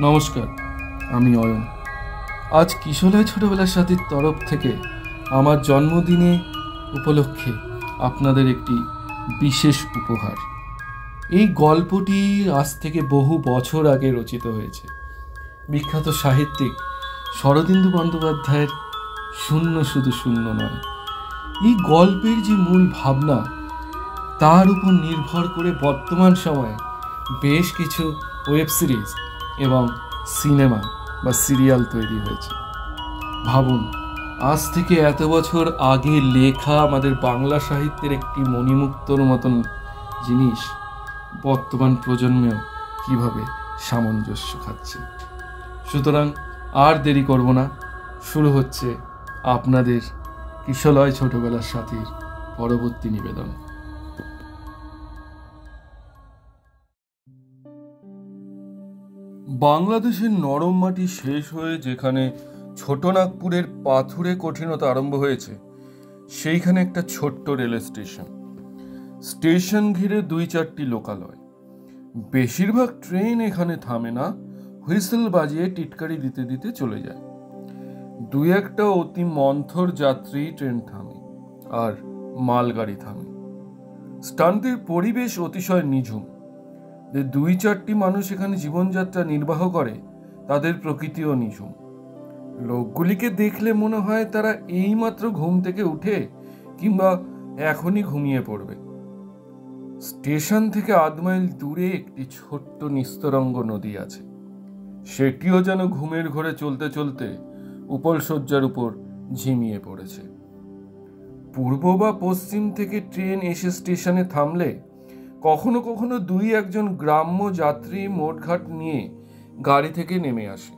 নমস্কার, আমি অয়ন। আজ কিশোরীয় ছোটবেলার সাথীর তরফ থেকে আমার জন্মদিনে উপলক্ষে আপনাদের একটি বিশেষ উপহার। এই গল্পটি আজ থেকে বহু বছর আগে রচিত হয়েছে বিখ্যাত সাহিত্যিক শরদিন্দু বন্দ্যোপাধ্যায়ের শূন্য শুধু শূন্য নয়। এই গল্পের যে মূল ভাবনা, তার উপর নির্ভর করে বর্তমান সময়ে বেশ কিছু ওয়েব সিরিজ এবং সিনেমা বা সিরিয়াল তৈরি হয়েছে। ভাবুন, আজ থেকে এত বছর আগে লেখা আমাদের বাংলা সাহিত্যের একটি মণিমুক্তর মতন জিনিস বর্তমান প্রজন্মেও কিভাবে সামঞ্জস্য খাচ্ছে। সুতরাং আর দেরি করব না, শুরু হচ্ছে আপনাদের কিশোরীয় ছোটবেলার সাথীর পরবর্তী নিবেদন। বাংলাদেশের নরম মাটি শেষ হয়ে যেখানে ছোটনাগপুরের পাথুরে কঠিনতা আরম্ভ হয়েছে, সেইখানে একটা ছোট্ট রেল স্টেশন। স্টেশন ঘিরে 2-4টি লোকালয়। বেশিরভাগ ট্রেন এখানে থামে না, হুইসেল বাজিয়ে টিটকারি দিতে দিতে চলে যায়। 2-1টা অতি মন্থর যাত্রী ট্রেন থামে আর মালগাড়ি থামে। স্থানটির পরিবেশ অতিশয় নিঝুম। যে 2-4টি মানুষ এখানে জীবনযাত্রা নির্বাহ করে, তাদের প্রকৃতিও নিঝুম। লোকগুলিকে দেখলে মনে হয় তারা এইমাত্র ঘুম থেকে উঠে কিংবা এখনই ঘুমিয়ে পড়বে। স্টেশন থেকে 1/2 মাইল দূরে একটি ছোট্ট নিস্তরঙ্গ নদী আছে। সেটিও যেন ঘুমের ঘোরে চলতে চলতে উপলসজ্জার উপর ঝিমিয়ে পড়েছে। পূর্ব বা পশ্চিম থেকে ট্রেন এসে স্টেশনে থামলে কখনো কখনো 2-1জন গ্রাম্য যাত্রী মোটঘাট নিয়ে গাড়ি থেকে নেমে আসে।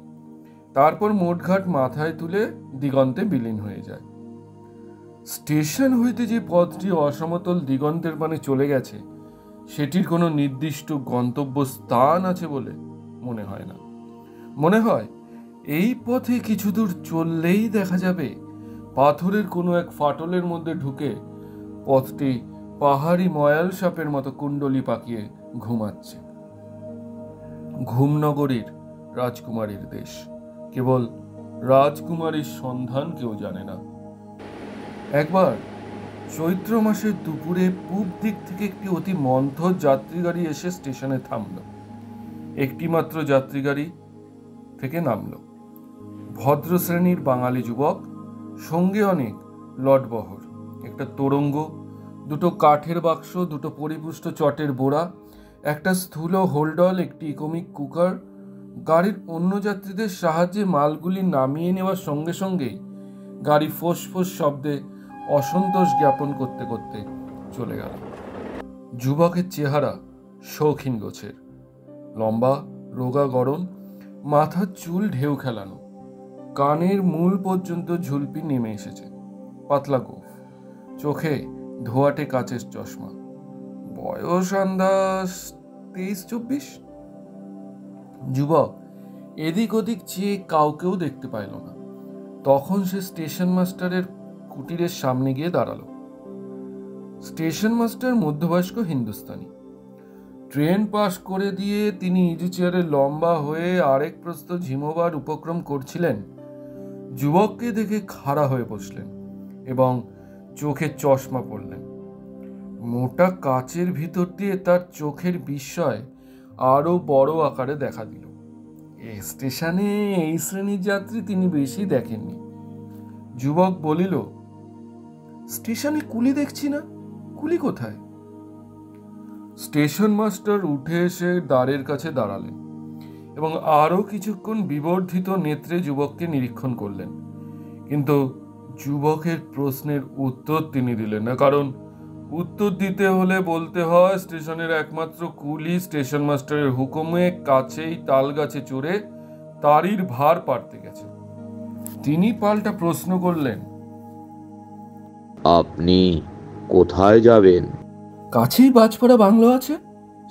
তারপর মোটঘাট মাথায় তুলে দিগন্তে বিলীন হয়ে যায়। স্টেশন হইতে যে পথটি অসমতল দিগন্তের পানে চলে গেছে, সেটির কোনো নির্দিষ্ট গন্তব্য স্থান আছে বলে মনে হয় না। মনে হয় এই পথে কিছু দূর চললেই দেখা যাবে পাথরের কোনো এক ফাটলের মধ্যে ঢুকে পথটি পাহাড়ি ময়াল সাপের মতো কুণ্ডলি পাকিয়ে ঘুমাচ্ছে। ঘুমনগরীর রাজকুমারীর দেশ, কেবল রাজকুমারীর সন্ধান কেউ জানে না। একবার চৈত্র মাসের দুপুরে পূব দিক থেকে একটি অতি মন্থর যাত্রী গাড়ি এসে স্টেশনে থামল। একটি মাত্র যাত্রী গাড়ি থেকে নামল ভদ্র শ্রেণীর বাঙালি যুবক, সঙ্গে অনেক লটবহর, একটা তোরঙ্গ, 2টো কাঠের বাক্স, 2টো পরিপুষ্ট চটের বোড়া, একটা স্থূল হোল্ডল, একটি ইকোমিক কুকার। গাড়ির অন্য যাত্রীদের সাহায্যে মালগুলি নামিয়ে নেওয়ার সঙ্গে সঙ্গেই গাড়ি ফোঁস ফোঁস শব্দে অসন্তোষ জ্ঞাপন করতে করতে চলে গেল। যুবকের চেহারা শৌখিন গোছের, লম্বা, রোগা গড়ন, মাথার চুল ঢেউ খেলানো, কানের মূল পর্যন্ত ঝুলপি নেমে এসেছে, পাতলা গোঁফ, চোখে ধোয়াটে কাচের চশমা। বয়স আন্দাজ 23-24। যুবক এদিক ওদিক চেয়ে কাউকেও দেখতে পাইল না। তখন সে স্টেশন মাস্টারের কুটিরের সামনে গিয়ে দাঁড়ালো। স্টেশন মাস্টার মধ্যবয়স্ক হিন্দুস্তানি। ট্রেন পাস করে দিয়ে তিনি ইজি চেয়ারে লম্বা হয়ে আরেক প্রস্থ ঝিমোবার উপক্রম করছিলেন। যুবককে দেখে খাড়া হয়ে বসলেন এবং চোখে চশমা পরলেন। মোটা কাচের ভিতর দিয়ে তার চোখের বিস্ময় আরো বড় আকারে দেখা দিল। এই স্টেশনে এই শ্রেণীর যাত্রী তিনি বেশি দেখেননি। যুবক বলিল, স্টেশনে কুলি দেখছি না, কুলি কোথায়? স্টেশন মাস্টার উঠে এসে দ্বারের কাছে দাঁড়ালেন এবং আরো কিছুক্ষণ বিবর্ধিত নেত্রে যুবককে নিরীক্ষণ করলেন। কিন্তু যুবকের প্রশ্নের উত্তর তিনি দিলেন না, কারণ উত্তর দিতে হলে বলতে হয় স্টেশনের একমাত্র কুলি স্টেশন মাস্টারের হুকুমে কাছেই তাল গাছে চড়ে তারির ভার পাড়তে গেছে। তিনি পাল্টা প্রশ্ন করলেন, আপনি কোথায় যাবেন? কাছেই বাজপাড়া বাংলো আছে,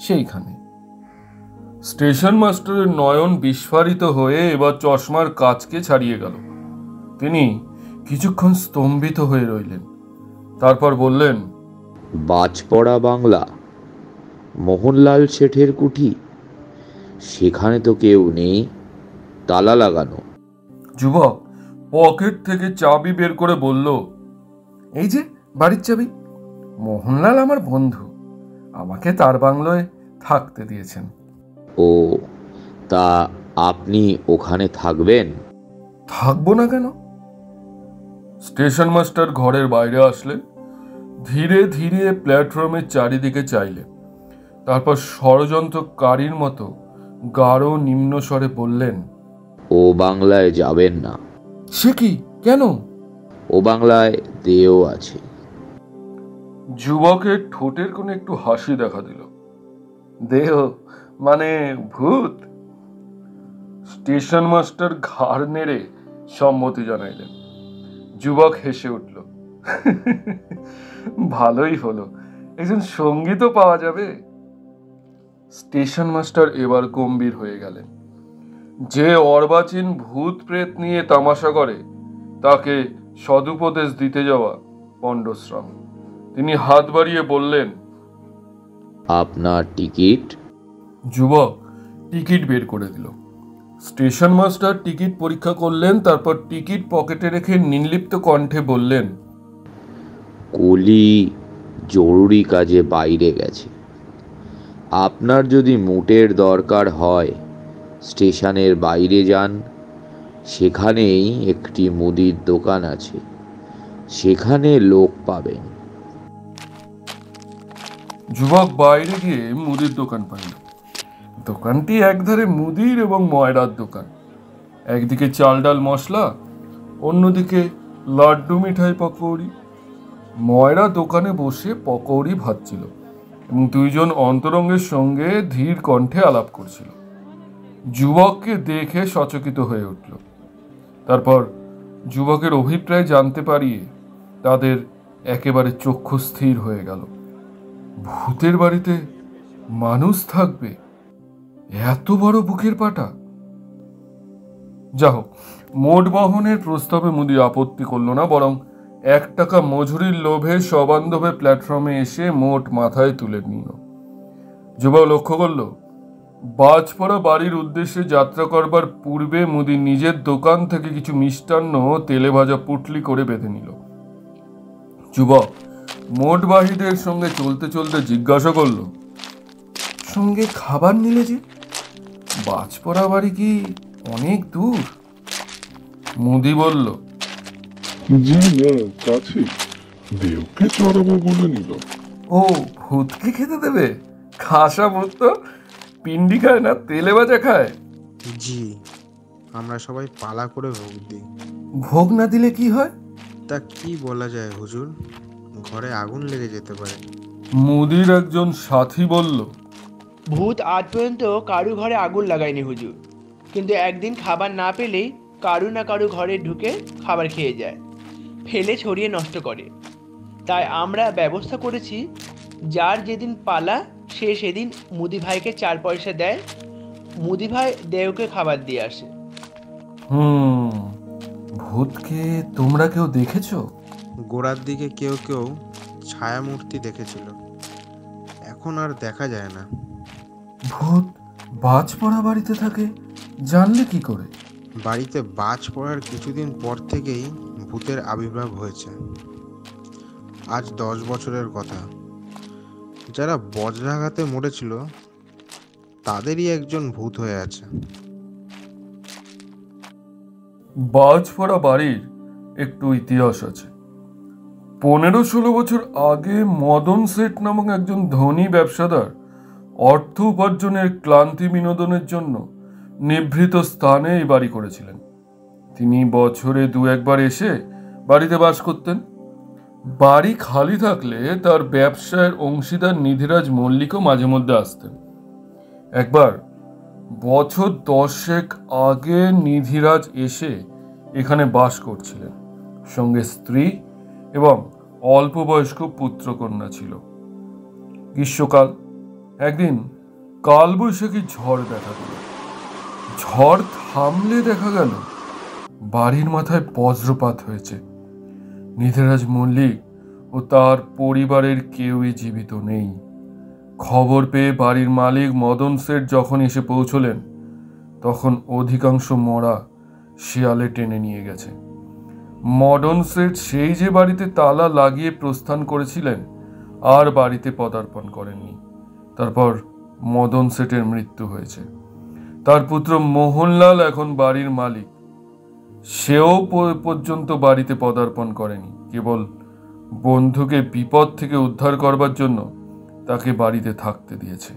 সেইখানে। স্টেশন মাস্টারের নয়ন বিস্ফারিত হয়ে এবার চশমার কাচকে ছাড়িয়ে গেল। তিনি কিছুক্ষণ স্তম্ভিত হয়ে রইলেন, তারপর বললেন, বাজপড়া বাংলা, মোহনলাল শেঠের কুঠি, সেখানে তো কেউ নেই, তালা লাগানো। যুবক পকেট থেকে চাবি বের করে বলল, এই যে বাড়ির চাবি, মোহনলাল আমার বন্ধু, আমাকে তার বাংলোয় থাকতে দিয়েছেন। ও, তা আপনি ওখানে থাকবেন? থাকবো না কেন? স্টেশন মাস্টার ঘরের বাইরে আসলেন, ধীরে ধীরে প্ল্যাটফর্মের চারিদিকে চাইলেন, তারপর ষড়যন্ত্রকারীর মতো গাঢ় নিম্ন স্বরে বললেন, ও বাংলায় যাবেন না। সে কি, কেন? ও বাংলায় দেও আছে। যুবকের ঠোঁটের কোণে একটু হাসি দেখা দিল। দেহ মানে ভূত? স্টেশন মাস্টার ঘাড় নেড়ে সম্মতি জানাইলেন। যুবক হেসে উঠল, ভালোই হলো, একজন সঙ্গী তো পাওয়া যাবে। স্টেশন মাস্টার এবার গম্ভীর হয়ে গেলেন। যে অর্বাচীন ভূত প্রেত নিয়ে তামাশা করে তাকে সদুপদেশ দিতে যাওয়া পণ্ডশ্রম। তিনি হাত বাড়িয়ে বললেন, আপনার টিকিট? যুবক টিকিট বের করে দিল। স্টেশন মাস্টার টিকিট পরীক্ষা করলেন, তারপর টিকিট পকেটে রেখে নির্লিপ্ত কণ্ঠে বললেন, কলি জরুরি কাজে বাইরে গেছে। আপনার যদি মুটের দরকার হয় স্টেশনের বাইরে যান, সেখানেই একটি মুদির দোকান আছে, সেখানে লোক পাবেন। যুবক বাইরে গিয়ে মুদির দোকান পাইল। দোকানটি একধারে মুদির এবং ময়রার দোকান। একদিকে চাল ডাল মশলা, অন্যদিকে লাড্ডু মিঠাই পকৌড়ি। ময়রা দোকানে বসে পকৌড়ি ভাজছিল এবং দুইজন অন্তরঙ্গের সঙ্গে ধীর কণ্ঠে আলাপ করছিল। যুবককে দেখে সচকিত হয়ে উঠল। তারপর যুবকের অভিপ্রায় জানতে পারিয়ে তাদের একেবারে চক্ষু স্থির হয়ে গেল। ভূতের বাড়িতে মানুষ থাকবে? এত বড় বুকের পাটা! যা হোক, মোট বহনের প্রস্তাবে মুদি আপত্তি করল না, বরং 1 টাকা মজুরির লোভে সবান্ধবে প্ল্যাটফর্মে এসে মোট মাথায় তুলে নিল। যুবক লক্ষ্য করল, বাজপড়া বাড়ির উদ্দেশ্যে যাত্রা করবার পূর্বে মুদি নিজের দোকান থেকে কিছু মিষ্টান্ন তেলে ভাজা পুটলি করে বেঁধে নিল। যুবক মোটবাহীদের সঙ্গে চলতে চলতে জিজ্ঞাসা করল, সঙ্গে খাবার নিলে যে? বাজপড়া বাড়ি কি অনেক দূর? মুদি বলল, জি না, কাছে, দেওকে চড়াবো বলে নিল। ও, ভূতকে খেতে দেবে? খাসা ভূত তো পিন্ডি খায় না, তেলে ভাজা খায়। জি, আমরা সবাই পালা করে ভোগ দিই। ভোগ না দিলে কি হয়? তা কি বলা যায় হুজুর, ঘরে আগুন লেগে যেতে পারে। মুদির একজন সাথী বলল, ভূত আজ পর্যন্ত কারু ঘরে আগুন লাগায়নি হুজুর, কিন্তু একদিন খাবার না পেলেই কারু না কারু ঘরে ঢুকে খাবার খেয়ে যায়, ফেলে ছড়িয়ে নষ্ট করে। তাই আমরা ব্যবস্থা করেছি, যার যেদিন পালা সে সেদিন মুদি ভাইকে 4 পয়সা দেয়, মুদি ভাই দেওকে খাবার দিয়ে আসে। ভূতকে তোমরা কেউ দেখেছো? গোড়ার দিকে কেউ কেউ ছায়ামূর্তি দেখেছিল, এখন আর দেখা যায় না। ভূত বাজপড়া বাড়িতে থাকে জানলে কি করে? বাড়িতে বাজ পড়ার কিছুদিন পর থেকেই ভূতের আবির্ভাব হয়েছে। আজ 10 বছরের কথা। যারা বজ্রাঘাতে মরেছিল তাদেরই একজন ভূত হয়ে আছে। বাজপড়া বাড়ির একটু ইতিহাস আছে। 15-16 বছর আগে মদন শেঠ নামক একজন ধনী ব্যবসাদার অর্থ উপার্জনের ক্লান্তি বিনোদনের জন্য নিভৃত স্থানে এই বাড়ি করেছিলেন। তিনি বছরে 2-1 বার এসে বাড়িতে বাস করতেন। বাড়ি খালি থাকলে তার ব্যবসায়ের অংশীদার নিধিরাজ মল্লিকও মাঝে মধ্যে আসতেন। একবার বছর 10 আগে নিধিরাজ এসে এখানে বাস করছিলেন, সঙ্গে স্ত্রী এবং অল্প বয়স্ক পুত্রকন্যা ছিল। গ্রীষ্মকাল, একদিন কালবৈশাখী ঝড় দেখা দিল। ঝড় থামলে দেখা গেল বাড়ির মাথায় বজ্রপাত হয়েছে। নিধিরাজ মল্লিক ও তার পরিবারের কেউই জীবিত নেই। খবর পেয়ে বাড়ির মালিক মদন শেঠ যখন এসে পৌঁছলেন তখন অধিকাংশ মরা শিয়ালে টেনে নিয়ে গেছে। মদন শেঠ সেই যে বাড়িতে তালা লাগিয়ে প্রস্থান করেছিলেন আর বাড়িতে পদার্পণ করেননি। তারপর মদন শেঠের মৃত্যু হয়েছে। তার পুত্র মোহনলাল এখন বাড়ির মালিক। সেও পর্যন্ত বাড়িতে পদার্পণ করেনি, কেবল বন্ধুকে বিপদ থেকে উদ্ধার করবার জন্য তাকে বাড়িতে থাকতে দিয়েছে।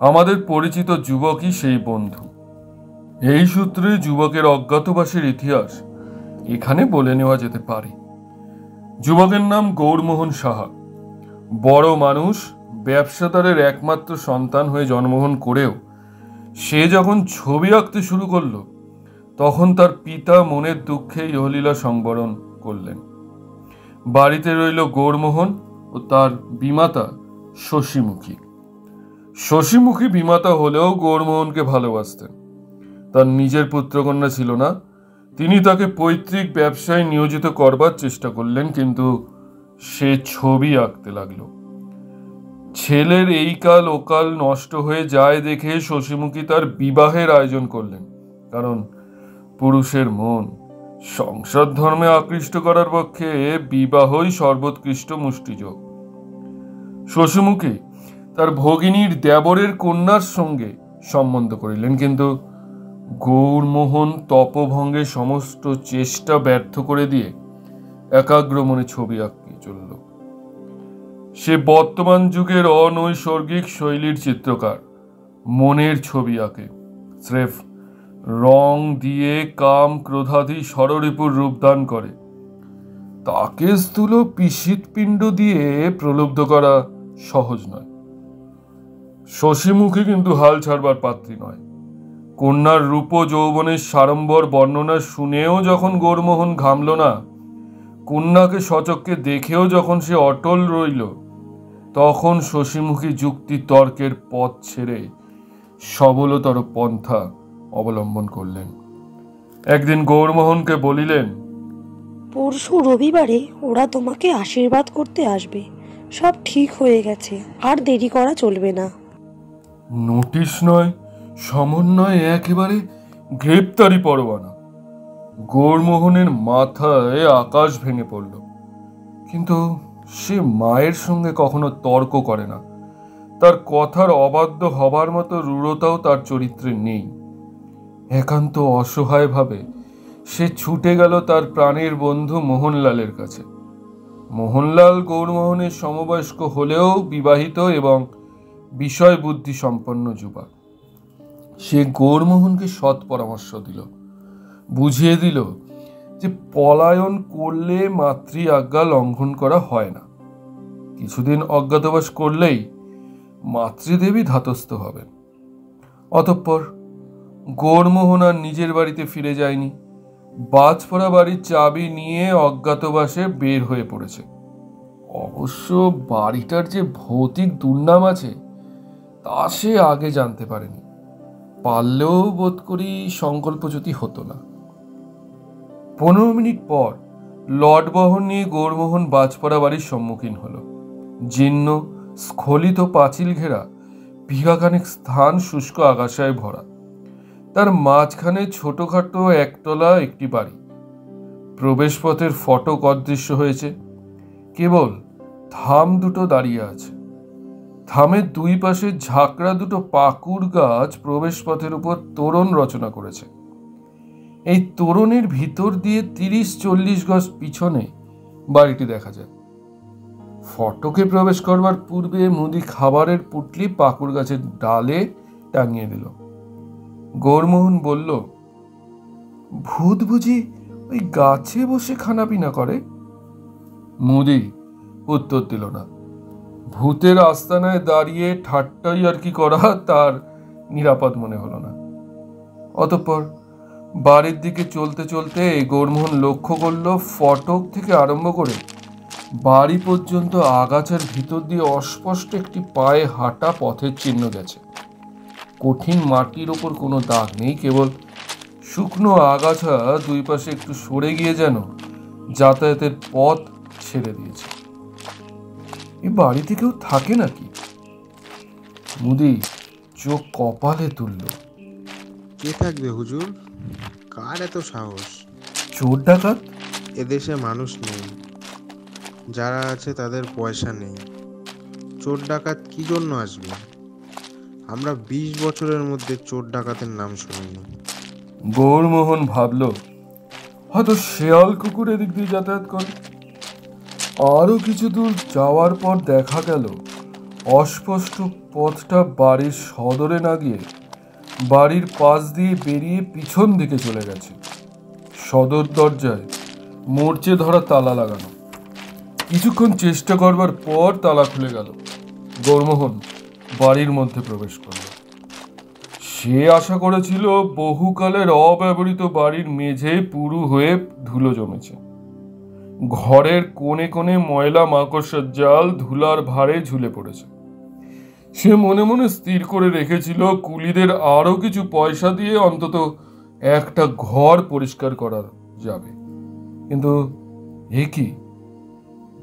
আমাদের পরিচিত যুবকই সেই বন্ধু। এই সূত্রে যুবকের অজ্ঞাতবাসের ইতিহাস এখানে বলে নেওয়া যেতে পারে। যুবকের নাম গৌরমোহন সাহা। বড় মানুষ, ব্যবসাদারের একমাত্র সন্তান হয়ে জন্মগ্রহণ করেও সে যখন ছবি আঁকতে শুরু করলো তখন তার পিতা মনের দুঃখে ইহলীলা সংবরণ করলেন। বাড়িতে রইল গৌরমোহন ও তার বিমাতা শশীমুখী। শশীমুখী বিমাতা হলেও গৌরমোহনকে ভালোবাসতেন। তার নিজের পুত্রকন্যা ছিল না। তিনি তাকে পৈতৃক ব্যবসায় নিয়োজিত করবার চেষ্টা করলেন, কিন্তু সে ছবি আঁকতে লাগলো। ছেলের এই কাল ওকাল নষ্ট হয়ে যায় দেখে শশীমুখী তার বিবাহের আয়োজন করলেন, কারণ পুরুষের মন সংসার ধর্মে আকৃষ্ট করার পক্ষে বিবাহই সর্বোৎকৃষ্ট মুষ্টিযোগ। শশীমুখী তার ভগিনীর দেবরের কন্যার সঙ্গে সম্বন্ধ করিলেন, কিন্তু গৌরমোহন তপভঙ্গে সমস্ত চেষ্টা ব্যর্থ করে দিয়ে একাগ্র মনে ছবি আঁকতে চলল। সে বর্তমান যুগের অনৈসর্গিক শৈলীর চিত্রকার। মনের ছবি আঁকে, স্রেফ রং দিয়ে কাম ক্রোধাদি ষড়রিপুর রূপদান করে। তাকে স্থূল পিসিত পিণ্ড দিয়ে প্রলুব্ধ করা সহজ নয়। শশীমুখী কিন্তু হাল ছাড়বার পাত্রী নয়। কন্যার রূপ যৌবনের সাড়ম্বর বর্ণনা শুনেও যখন গৌরমোহন ঘামল না, কন্যাকে সচক্ষে দেখেও যখন সে অটল রইল, তখন শশীমুখী যুক্তি তর্কের পথ ছেড়ে সবলতর পন্থা অবলম্বন করলেন। একদিন গৌরমোহনকে বলিলেন, পরশু রবিবারে ওরা তোমাকে আশীর্বাদ করতে আসবে। সব ঠিক হয়ে গেছে, আর দেরি করা চলবে না। নোটিশ নয়, সমন নয়, একেবারে গ্রেপ্তারি পরোয়ানা। গৌরমোহনের মাথায় আকাশ ভেঙে পড়ল, কিন্তু সে মায়ের সঙ্গে কখনো তর্ক করে না। তার কথার অবাধ্য হবার মতো রূঢ়তাও তার চরিত্রে নেই। একান্ত অসহায়ভাবে সে ছুটে গেল তার প্রাণের বন্ধু মোহনলালের কাছে। মোহনলাল গৌরমোহনের সমবয়স্ক হলেও বিবাহিত এবং বিষয় বুদ্ধি সম্পন্ন যুবক। সে গৌরমোহনকে সৎ পরামর্শ দিল, বুঝিয়ে দিল যে পলায়ন করলে মাতৃ আজ্ঞা লঙ্ঘন করা হয় না। কিছুদিন অজ্ঞাতবাস করলেই মাতৃদেবী ধাতস্থ হবেন। অতঃপর গৌরমোহন আর নিজের বাড়িতে ফিরে যায়নি। বাজপড়া বাড়ির চাবি নিয়ে অজ্ঞাতবাসে বের হয়ে পড়েছে। অবশ্য বাড়িটার যে ভৌতিক দুর্নাম আছে তা সে আগে জানতে পারেনি। পারলেও বোধ করি সংকল্পচ্যুতি হতো না। 15 মিনিট পর লটবহর নিয়ে গৌরমোহন বাজপড়া বাড়ির সম্মুখীন হলো। জীর্ণ স্খলিত পাঁচিল ঘেরা বিঘাখানেক স্থান শুষ্ক আগাছায় ভরা। তার মাঝখানে ছোটখাটো একতলা একটি বাড়ি। প্রবেশপথের ফটক অদৃশ্য হয়েছে, কেবল থাম দুটো দাঁড়িয়ে আছে। থামের দুই পাশে ঝাঁকড়া দুটো পাকুড় গাছ প্রবেশপথের উপর তোরণ রচনা করেছে। এই তোরণের ভিতর দিয়ে 30-40 গজ পিছনে বাড়িটি দেখা যায়। ফটকে প্রবেশ করবার পূর্বে মুদি খাবারের পুটলি পাকুড় গাছের ডালে টাঙিয়ে দিল। গৌরমোহন বলল, ভূত বুঝি ওই গাছে বসে খানাপিনা করে? মুদি উত্তর দিল না। ভূতের আস্তানায় দাঁড়িয়ে ঠাট্টাই আর কি করা তার নিরাপদ মনে হলো না। অতঃপর বাড়ির দিকে চলতে চলতে গৌরমোহন লক্ষ্য করল ফটক থেকে আরম্ভ করে বাড়ি পর্যন্ত আগাছার ভিতর দিয়ে অস্পষ্ট একটি পায়ে হাঁটা পথের চিহ্ন গেছে। কঠিন মাটির ওপর কোনো দাগ নেই, কেবল শুকনো আগাছা দুই পাশে একটু সরে গিয়ে যেন যাতায়াতের পথ ছেড়ে দিয়েছে। এই বাড়িতে কেউ থাকে নাকি? মুদি চোখ কপালে তুলল। কে থাকবে হুজুর? কার এত সাহস? চোর ডাকাত? এদেশে মানুষ নেই, যারা আছে তাদের পয়সা নেই। চোর ডাকাত কি জন্য আসবে? আমরা 20 বছরের মধ্যে চোর ডাকাতের নাম শুনিনি। গৌরমোহন ভাবল হয়তো শেয়াল কুকুর এদিক দিয়ে যাতায়াত করে। আরো কিছু দূর যাওয়ার পর দেখা গেল অস্পষ্ট পথটা বাড়ির সদরে না গিয়ে বাড়ির পাশ দিয়ে বেরিয়ে পিছন দিকে চলে গেছে। সদর দরজায় মরচে ধরা তালা লাগানো। কিছুক্ষণ চেষ্টা করবার পর তালা খুলে গেল। গৌরমোহন বাড়ির মধ্যে প্রবেশ করল। সে আশা করেছিল বহুকালের অব্যবহৃত বাড়ির মেঝে পুরু হয়ে ধুলো জমেছে। ঘরের কোণে কোণে ময়লা মাকড়সার জাল ধুলার ভারে ঝুলে পড়েছে। সে মনে মনে স্থির করে রেখেছিল কুলিদের আরো কিছু পয়সা দিয়ে অন্তত একটা ঘর পরিষ্কার করা যাবে। কিন্তু এ কি,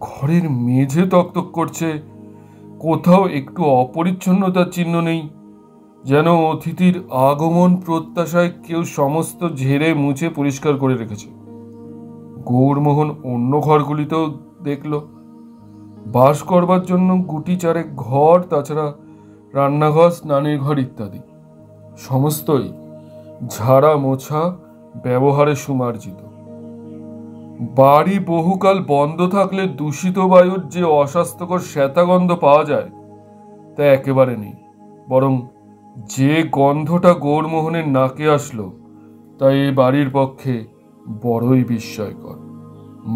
ঘরের মেঝে তকতক করছে, কোথাও একটু অপরিচ্ছন্নতার চিহ্ন নেই, যেন অতিথির আগমন প্রত্যাশায় কেউ সমস্ত ঝেড়ে মুছে পরিষ্কার করে রেখেছে। গৌরমোহন অন্য ঘরগুলিতেও দেখল। বাস করবার জন্য গুটি চারেক ঘর, তাছাড়া রান্নাঘর, স্নানের ঘর ইত্যাদি সমস্তই ঝাড়া মোছা, ব্যবহারে সুমার্জিত। বাড়ি বহুকাল বন্ধ থাকলে দূষিত বায়ুর যে অস্বাস্থ্যকর শ্বেতাগন্ধ পাওয়া যায় তা একেবারে নেই। বরং যে গন্ধটা গৌরমোহনের নাকে আসলো তা এই বাড়ির পক্ষে বড়ই বিস্ময়কর।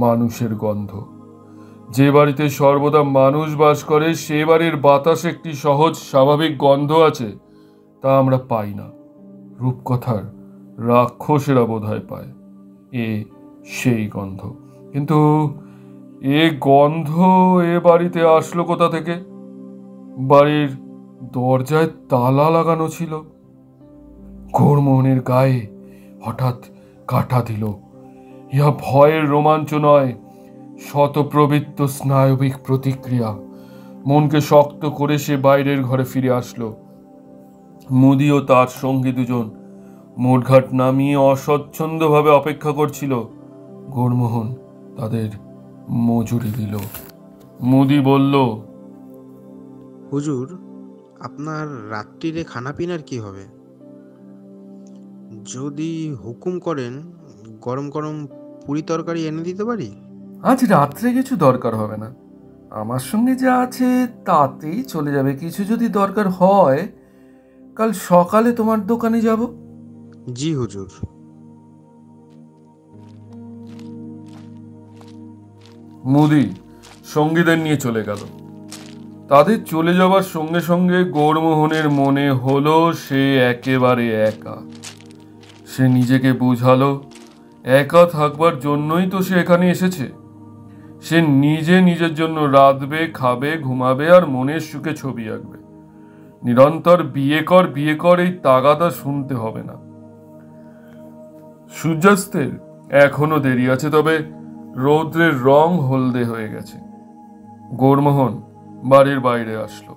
মানুষের গন্ধ। যে বাড়িতে সর্বদা মানুষ বাস করে সে বাড়ির বাতাসে একটি সহজ স্বাভাবিক গন্ধ আছে, তা আমরা পাই না। রূপকথার রাক্ষসেরা বোধহয় পায় সেই গন্ধ। কিন্তু এ গন্ধ এ বাড়িতে আসলো কোথা থেকে? বাড়ির দরজায় তালা লাগানো ছিল। গৌরমোহনের গায়ে হঠাৎ কাঁটা দিল। ইহা ভয়ের রোমাঞ্চ নয়, শতপ্রবৃত্ত স্নায়বিক প্রতিক্রিয়া। মনকে শক্ত করে সে বাইরের ঘরে ফিরে আসলো। মুদি ও তার সঙ্গী দুজন মোটঘাট নামিয়ে অস্বচ্ছন্দভাবে অপেক্ষা করছিল। গৌরমোহন তাদের মজুরি দিল। মুদি বলল, হুজুর, আপনার রাত্রিরে খানাপিনার কি হবে? যদি হুকুম করেন গরম গরম পুরি তরকারি এনে দিতে পারি। আজ রাত্রে কিছু দরকার হবে না, আমার সঙ্গে যা আছে তাতেই চলে যাবে। কিছু যদি দরকার হয় কাল সকালে তোমার দোকানে যাব। জি হুজুর। মুদি সঙ্গীদের নিয়ে চলে গেল। তাদের চলে যাবার সঙ্গে সঙ্গে গৌরমোহনের মনে হলো সে একেবারে একা। সে নিজেকে বুঝালো একা থাকবার জন্যই তো সে এখানে এসেছে। সে নিজে নিজের জন্য রাঁধবে, খাবে, ঘুমাবে আর মনের সুখে ছবি আঁকবে। নিরন্তর বিয়ে কর এই তাগাদা শুনতে হবে না। সূর্যাস্তের এখনো দেরি আছে, তবে রৌদ্রের রং হলদে হয়ে গেছে। গৌরমোহন বাড়ির বাইরে আসলো।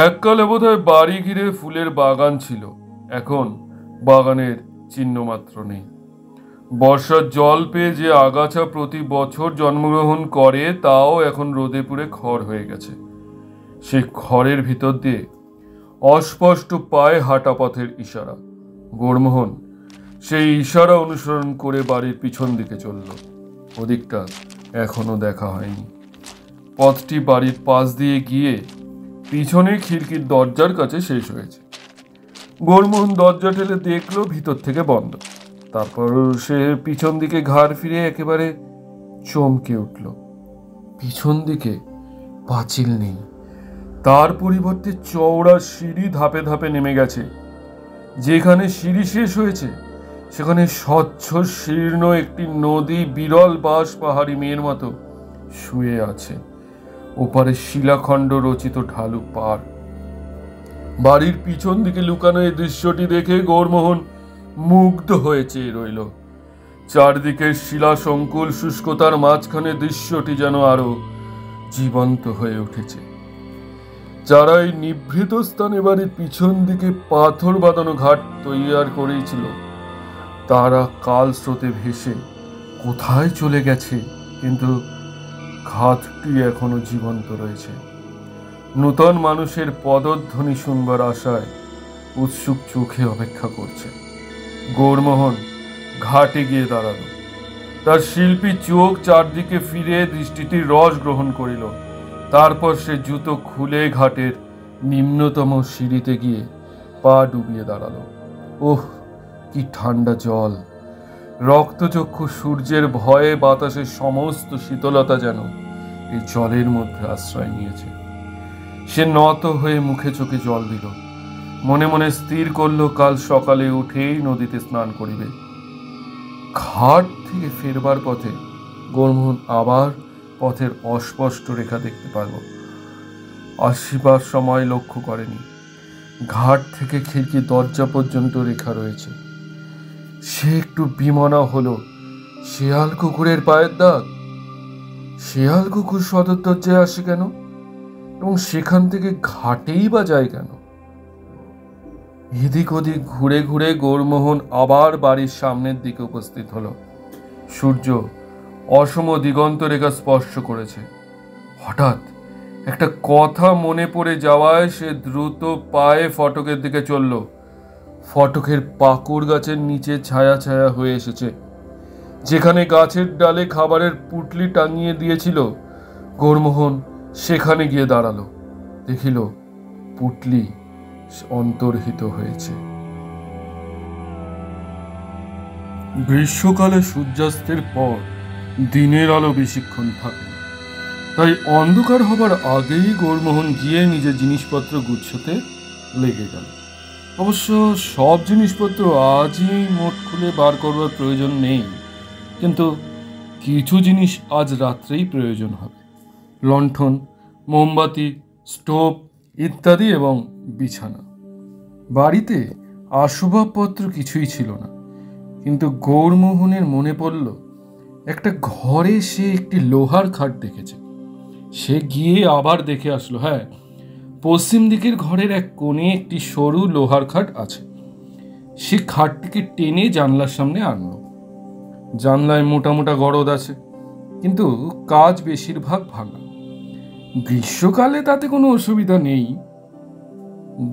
এককালে বোধহয় বাড়ি ঘিরে ফুলের বাগান ছিল, এখন বাগানের চিহ্ন মাত্র নেই। বর্ষার জল পেয়ে যে আগাছা প্রতি বছর জন্মগ্রহণ করে তাও এখন রোদে পুড়ে খড় হয়ে গেছে। সে খড়ের ভিতর দিয়ে অস্পষ্ট পায়ে হাঁটা পথের ইশারা। গৌরমোহন সেই ইশারা অনুসরণ করে বাড়ির পিছন দিকে চলল। ওদিকটা এখনো দেখা হয়নি। পথটি বাড়ির পাশ দিয়ে গিয়ে পিছনে খিড়কির দরজার কাছে শেষ হয়েছে। গৌরমোহন দরজা ঠেলে দেখলো ভিতর থেকে বন্ধ। তারপর সে পিছন দিকে ঘাড় ফিরে একেবারে চমকে উঠল। পিছন দিকে পাঁচিল নেই, তার পরিবর্তে চওড়া সিঁড়ি ধাপে ধাপে নেমে গেছে। যেখানে সিঁড়ি শেষ হয়েছে সেখানে স্বচ্ছ শীর্ণ একটি নদী বিরল বাঁশ পাহাড়ি মেয়ের মতো শুয়ে আছে। ওপারে শিলাখণ্ড রচিত ঢালু পাড়। বাড়ির পিছন দিকে লুকানো এই দৃশ্যটি দেখে গৌরমোহন মুগ্ধ হয়ে চেয়ে রইল। চারদিকের শিলা সংকুল শুষ্কতার মাঝখানে দৃশ্যটি যেন আরো জীবন্ত হয়ে উঠেছে। যারা এই নিভৃত স্থানে বাড়ির পিছন দিকে পাথর বাঁধানো ঘাট তৈয়ার করেছিল, তারা কাল স্রোতে ভেসে কোথায় চলে গেছে, কিন্তু ঘাটটি এখনো জীবন্ত রয়েছে। নূতন মানুষের পদধ্বনি শুনবার আশায় উৎসুক চোখে অপেক্ষা করছে। গৌরমোহন ঘাটে গিয়ে দাঁড়ালো। তার শিল্পী চোখ চারদিকে ফিরে দৃষ্টিটির রস গ্রহণ করিল। তারপর সে জুতো খুলে ঘাটের নিম্নতম সিঁড়িতে গিয়ে পা ডুবিয়ে দাঁড়ালো। ওহ, কি ঠান্ডা জল! রক্তচক্ষু সূর্যের ভয়ে বাতাসের সমস্ত শীতলতা যেন এই জলের মধ্যে আশ্রয় নিয়েছে। সে নত হয়ে মুখে চোখে জল দিল। মনে মনে স্থির করল কাল সকালে উঠেই নদীতে স্নান করিবে। ঘাট থেকে ফেরবার পথে গৌরমোহন আবার পথের অস্পষ্ট রেখা দেখতে পারল। আসিবার সময় লক্ষ্য করেনি ঘাট থেকে খিড়কি দরজা পর্যন্ত রেখা রয়েছে। সে একটু বিমনা হলো। শেয়াল কুকুরের পায়ের দাগ। শেয়াল কুকুর সদর দরজায় আসে কেন, এবং সেখান থেকে ঘাটেই বা যায় কেন? এদিক ওদিক ঘুরে ঘুরে গৌরমোহন আবার বাড়ির সামনের দিকে উপস্থিত হলো। সূর্য অসম দিগন্ত রেখা স্পর্শ করেছে। হঠাৎ একটা কথা মনে পড়ে যাওয়ায় সে দ্রুত পায়ে ফটকের দিকে চলল। ফটকের পাকুড় গাছের নিচে ছায়া ছায়া হয়ে এসেছে। যেখানে গাছের ডালে খাবারের পুটলি টাঙিয়ে দিয়েছিল, গৌরমোহন সেখানে গিয়ে দাঁড়ালো। দেখিল পুটলি অন্তর্হিত হয়েছে। গ্রীষ্মকালে সূর্যাস্তের পর দিনের আলো বেশিক্ষণ থাকে, তাই অন্ধকার হবার আগেই গৌরমোহন গিয়ে নিজের জিনিসপত্র গুছাতে লেগে গেল। অবশ্য সব জিনিসপত্র আজই মোট খুলে বার করবার প্রয়োজন নেই, কিন্তু কিছু জিনিস আজ রাত্রেই প্রয়োজন হবে। লণ্ঠন, মোমবাতি, স্টোভ ইত্যাদি এবং বিছানা। বাড়িতে আসবাবপত্র কিছুই ছিল না, কিন্তু গৌরমোহনের মনে পড়ল একটা ঘরে সে একটি লোহার খাট দেখেছে। সে গিয়ে আবার দেখে আসলো, হ্যাঁ, পশ্চিম দিকের ঘরের এক কোণে একটি সরু লোহার খাট আছে। সে খাটটিকে টেনে জানলার সামনে আনলো। জানলায় মোটা মোটা গরদ আছে, কিন্তু কাজ বেশিরভাগ ভাঙা। গ্রীষ্মকালে তাতে কোনো অসুবিধা নেই।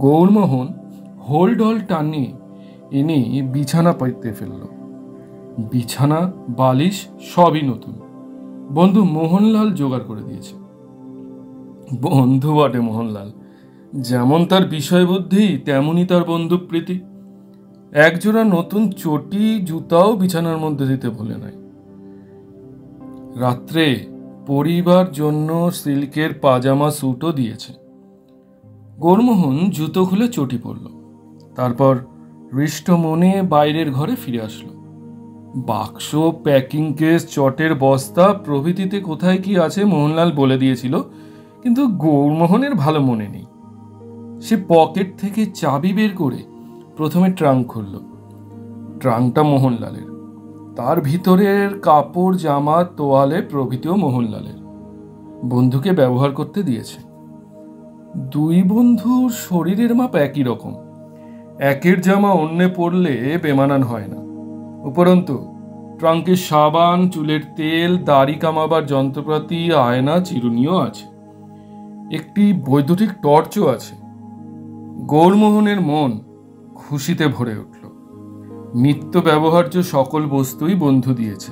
গৌরমোহন হোলডল টানে এনে বিছানা পাইতে ফেলল। বিছানা, বালিশ সবই নতুন। বন্ধু মোহনলাল জোগাড় করে দিয়েছে। বন্ধু বটে মোহনলাল, যেমন তার বিষয়বুদ্ধি তেমনই তার বন্ধুপ্রীতি। একজোড়া নতুন চটি জুতাও বিছানার মধ্যে দিতে ভুলে নাই। রাত্রে পরিবার জন্য সিল্কের পাজামা স্যুটও দিয়েছে। গৌরমোহন জুতো খুলে চটি পরল। তারপর হৃষ্ট মনে বাইরের ঘরে ফিরে আসলো। বাক্স, প্যাকিং কেস, চটের বস্তা প্রভৃতিতে কোথায় কি আছে মোহনলাল বলে দিয়েছিল, কিন্তু গৌরমোহনের ভালো মনে নেই। সে পকেট থেকে চাবি বের করে প্রথমে ট্রাঙ্ক খুলল। ট্রাঙ্কটা মোহনলালের। তার ভিতরের কাপড়, জামা, তোয়ালে প্রভৃতিও মোহনলালের। বন্ধুকে ব্যবহার করতে দিয়েছে। দুই বন্ধুর শরীরের মাপ একই রকম। একের জামা অন্যে পরলে বেমানান হয় না। উপরন্তু ট্রাঙ্কে সাবান, চুলের তেল, দাড়ি কামাবার যন্ত্রপাতি, আয়না, চিরুনিও আছে। একটি বৈদ্যুতিক টর্চও আছে। গৌরমোহনের মন খুশিতে ভরে উঠল। নিত্য ব্যবহার্য সকল বস্তুই বন্ধু দিয়েছে।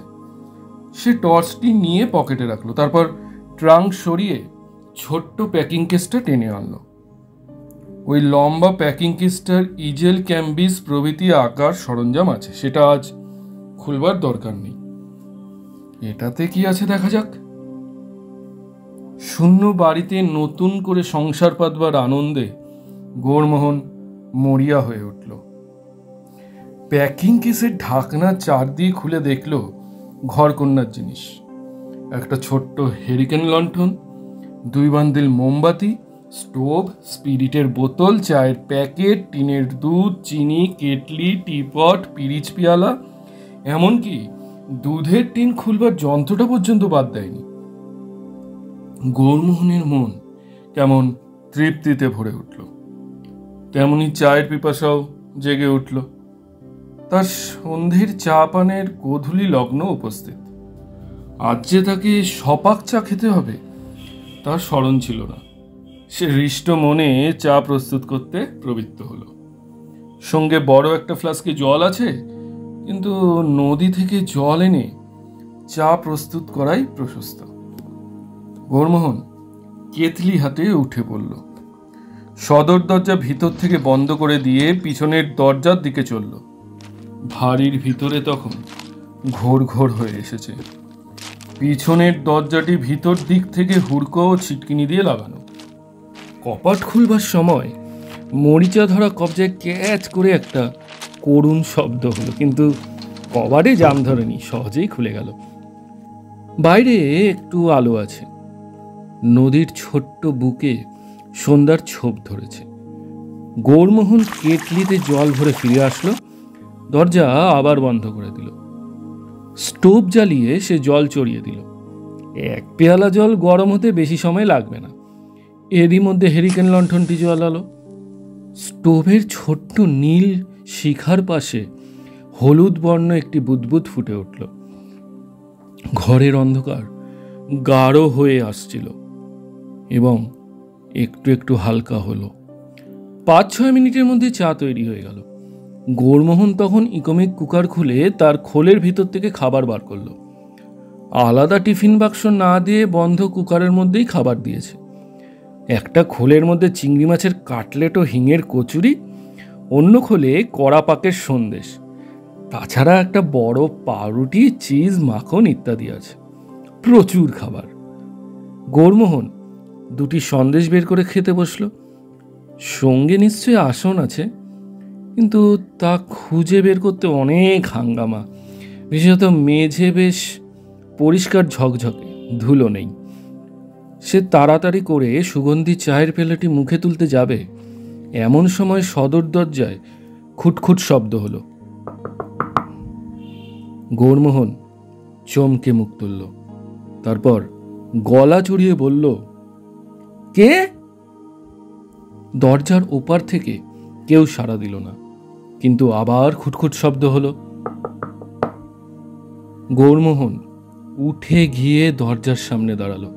সে টর্চটি নিয়ে পকেটে রাখলো। তারপর ট্রাঙ্ক সরিয়ে ছোট্ট প্যাকিং কেসটা টেনে আনলো। ওই লম্বা প্যাকিং কেসটার ইজেল, ক্যাম্বিস প্রভৃতি আকার সরঞ্জাম আছে। সেটা আজ খুলবার দরকার নেই। এটাতে কি আছে দেখা যাক। শূন্য বাড়িতে নতুন করে সংসার পাতবার আনন্দে গৌরমোহন মরিয়া হয়ে উঠল। প্যাকিং কেসের ঢাকনা চারদিকে খুলে দেখল ঘরকন্যার জিনিস। একটা ছোট্ট হেরিকেন লণ্ঠন, 2 বান্ডিল মোমবাতি, স্টোভ, স্পিরিটের বোতল, চায়ের প্যাকেট, টিনের দুধ, চিনি, কেটলি, টিপট, পিরিচ পিয়ালা, এমনকি দুধের টিন খুলবার যন্ত্রটা পর্যন্ত বাদ দেয়নি। গৌরমোহনের মন কেমন তৃপ্তিতে ভরে উঠল, তেমনি চায়ের পিপাসাও জেগে উঠল। তার সন্ধ্যের চা পানের গোধূলি লগ্ন উপস্থিত। আজ যে তাকে সপাক চা খেতে হবে তার স্মরণ ছিল না। সে হৃষ্ট মনে চা প্রস্তুত করতে প্রবৃত্ত হলো। সঙ্গে বড় একটা ফ্লাস্কে জল আছে, কিন্তু নদী থেকে জল এনে চা প্রস্তুত করাই প্রশস্ত। গৌরমোহন কেতলি হাতে উঠে পড়ল। সদর দরজা ভিতর থেকে বন্ধ করে দিয়ে পিছনের দরজার দিকে চলল। ভারির ভিতরে তখন ঘোর ঘোর হয়ে এসেছে। পিছনের দরজাটি ভিতর দিক থেকে হুড়কো ও ছিটকিনি দিয়ে লাগানো। কপাট খুলবার সময় মরিচা ধরা কবজায় ক্যাচ করে একটা করুণ শব্দ হলো, কিন্তু কবাটে জাম ধরেনি, সহজেই খুলে গেল। বাইরে একটু আলো আছে। নদীর ছোট্ট বুকে সন্ধ্যার ছোপ ধরেছে। গৌরমোহন কেটলিতে জল ভরে ফিরে আসলো, দরজা আবার বন্ধ করে দিল। স্টোভ জ্বালিয়ে সে জল চড়িয়ে দিল। এক পেয়ালা জল গরম হতে বেশি সময় লাগবে না। এরই মধ্যে হেরিকেন লণ্ঠনটি জ্বালালো। স্টোভের ছোট্ট নীল শিখার পাশে হলুদ বর্ণ একটি বুদবুদ ফুটে উঠল। ঘরের অন্ধকার গাঢ় হয়ে আসছিল এবং একটু একটু হালকা হলো। 5-6 মিনিটের মধ্যে চা তৈরি হয়ে গেল। গৌরমোহন তখন ইকোমিক কুকার খুলে তার খোলের ভিতর থেকে খাবার বার করলো। আলাদা টিফিন বাক্স না দিয়ে বন্ধ কুকারের মধ্যেই খাবার দিয়েছে। একটা খোলের মধ্যে চিংড়ি মাছের কাটলেট ও হিঙের কচুরি, অন্য খোলে কড়া পাকের সন্দেশ, তাছাড়া একটা বড় পাউরুটি, চিজ, মাখন ইত্যাদি আছে। প্রচুর খাবার। গৌরমোহন 2টি সন্দেশ বের করে খেতে বসল। সঙ্গে নিশ্চয়ই আসন আছে, কিন্তু তা খুঁজে বের করতে অনেক হাঙ্গামা। বিশেষত মেঝে বেশ পরিষ্কার ঝকঝকে, ধুলো নেই। সে তাড়াতাড়ি করে সুগন্ধি চায়ের পেলেটি মুখে তুলতে যাবে, এমন সময় সদর দরজায় খুটখুট শব্দ হলো। গৌরমোহন চমকে মুখ তুলল। তারপর গলা চড়িয়ে বলল, কে? দরজার ওপার থেকে কেউ সাড়া দিল না, কিন্তু আবার খুটখুট শব্দ হলো। গৌরমোহন উঠে গিয়ে দরজার সামনে দাঁড়ালো।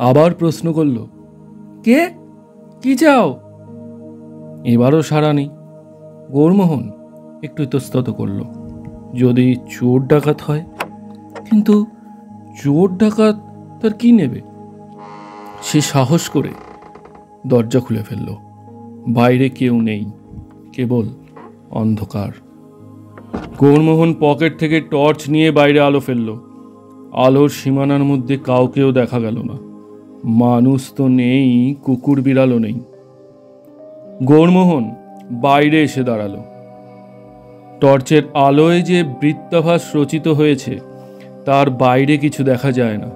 আবার প্রশ্ন করল, কে? কি চাও? এবারও সাড়া নেই। গৌরমোহন একটু ইতস্তত করল, যদি চোর ডাকাত হয়। কিন্তু চোর ডাকাত তার কি নেবে? সে সাহস করে দরজা খুলে ফেলল। বাইরে কেউ নেই, কেবল অন্ধকার। গৌরমোহন পকেট থেকে টর্চ নিয়ে বাইরে আলো ফেলল। আলোর সীমানার মধ্যে কাউকেও দেখা গেল না। মানুষ তো নেই, কুকুর বিড়ালও নেই। গৌরমোহন বাইরে এসে দাঁড়ালো। টর্চের আলোয় যে বৃত্তাভাস রচিত হয়েছে তার বাইরে কিছু দেখা যায় না।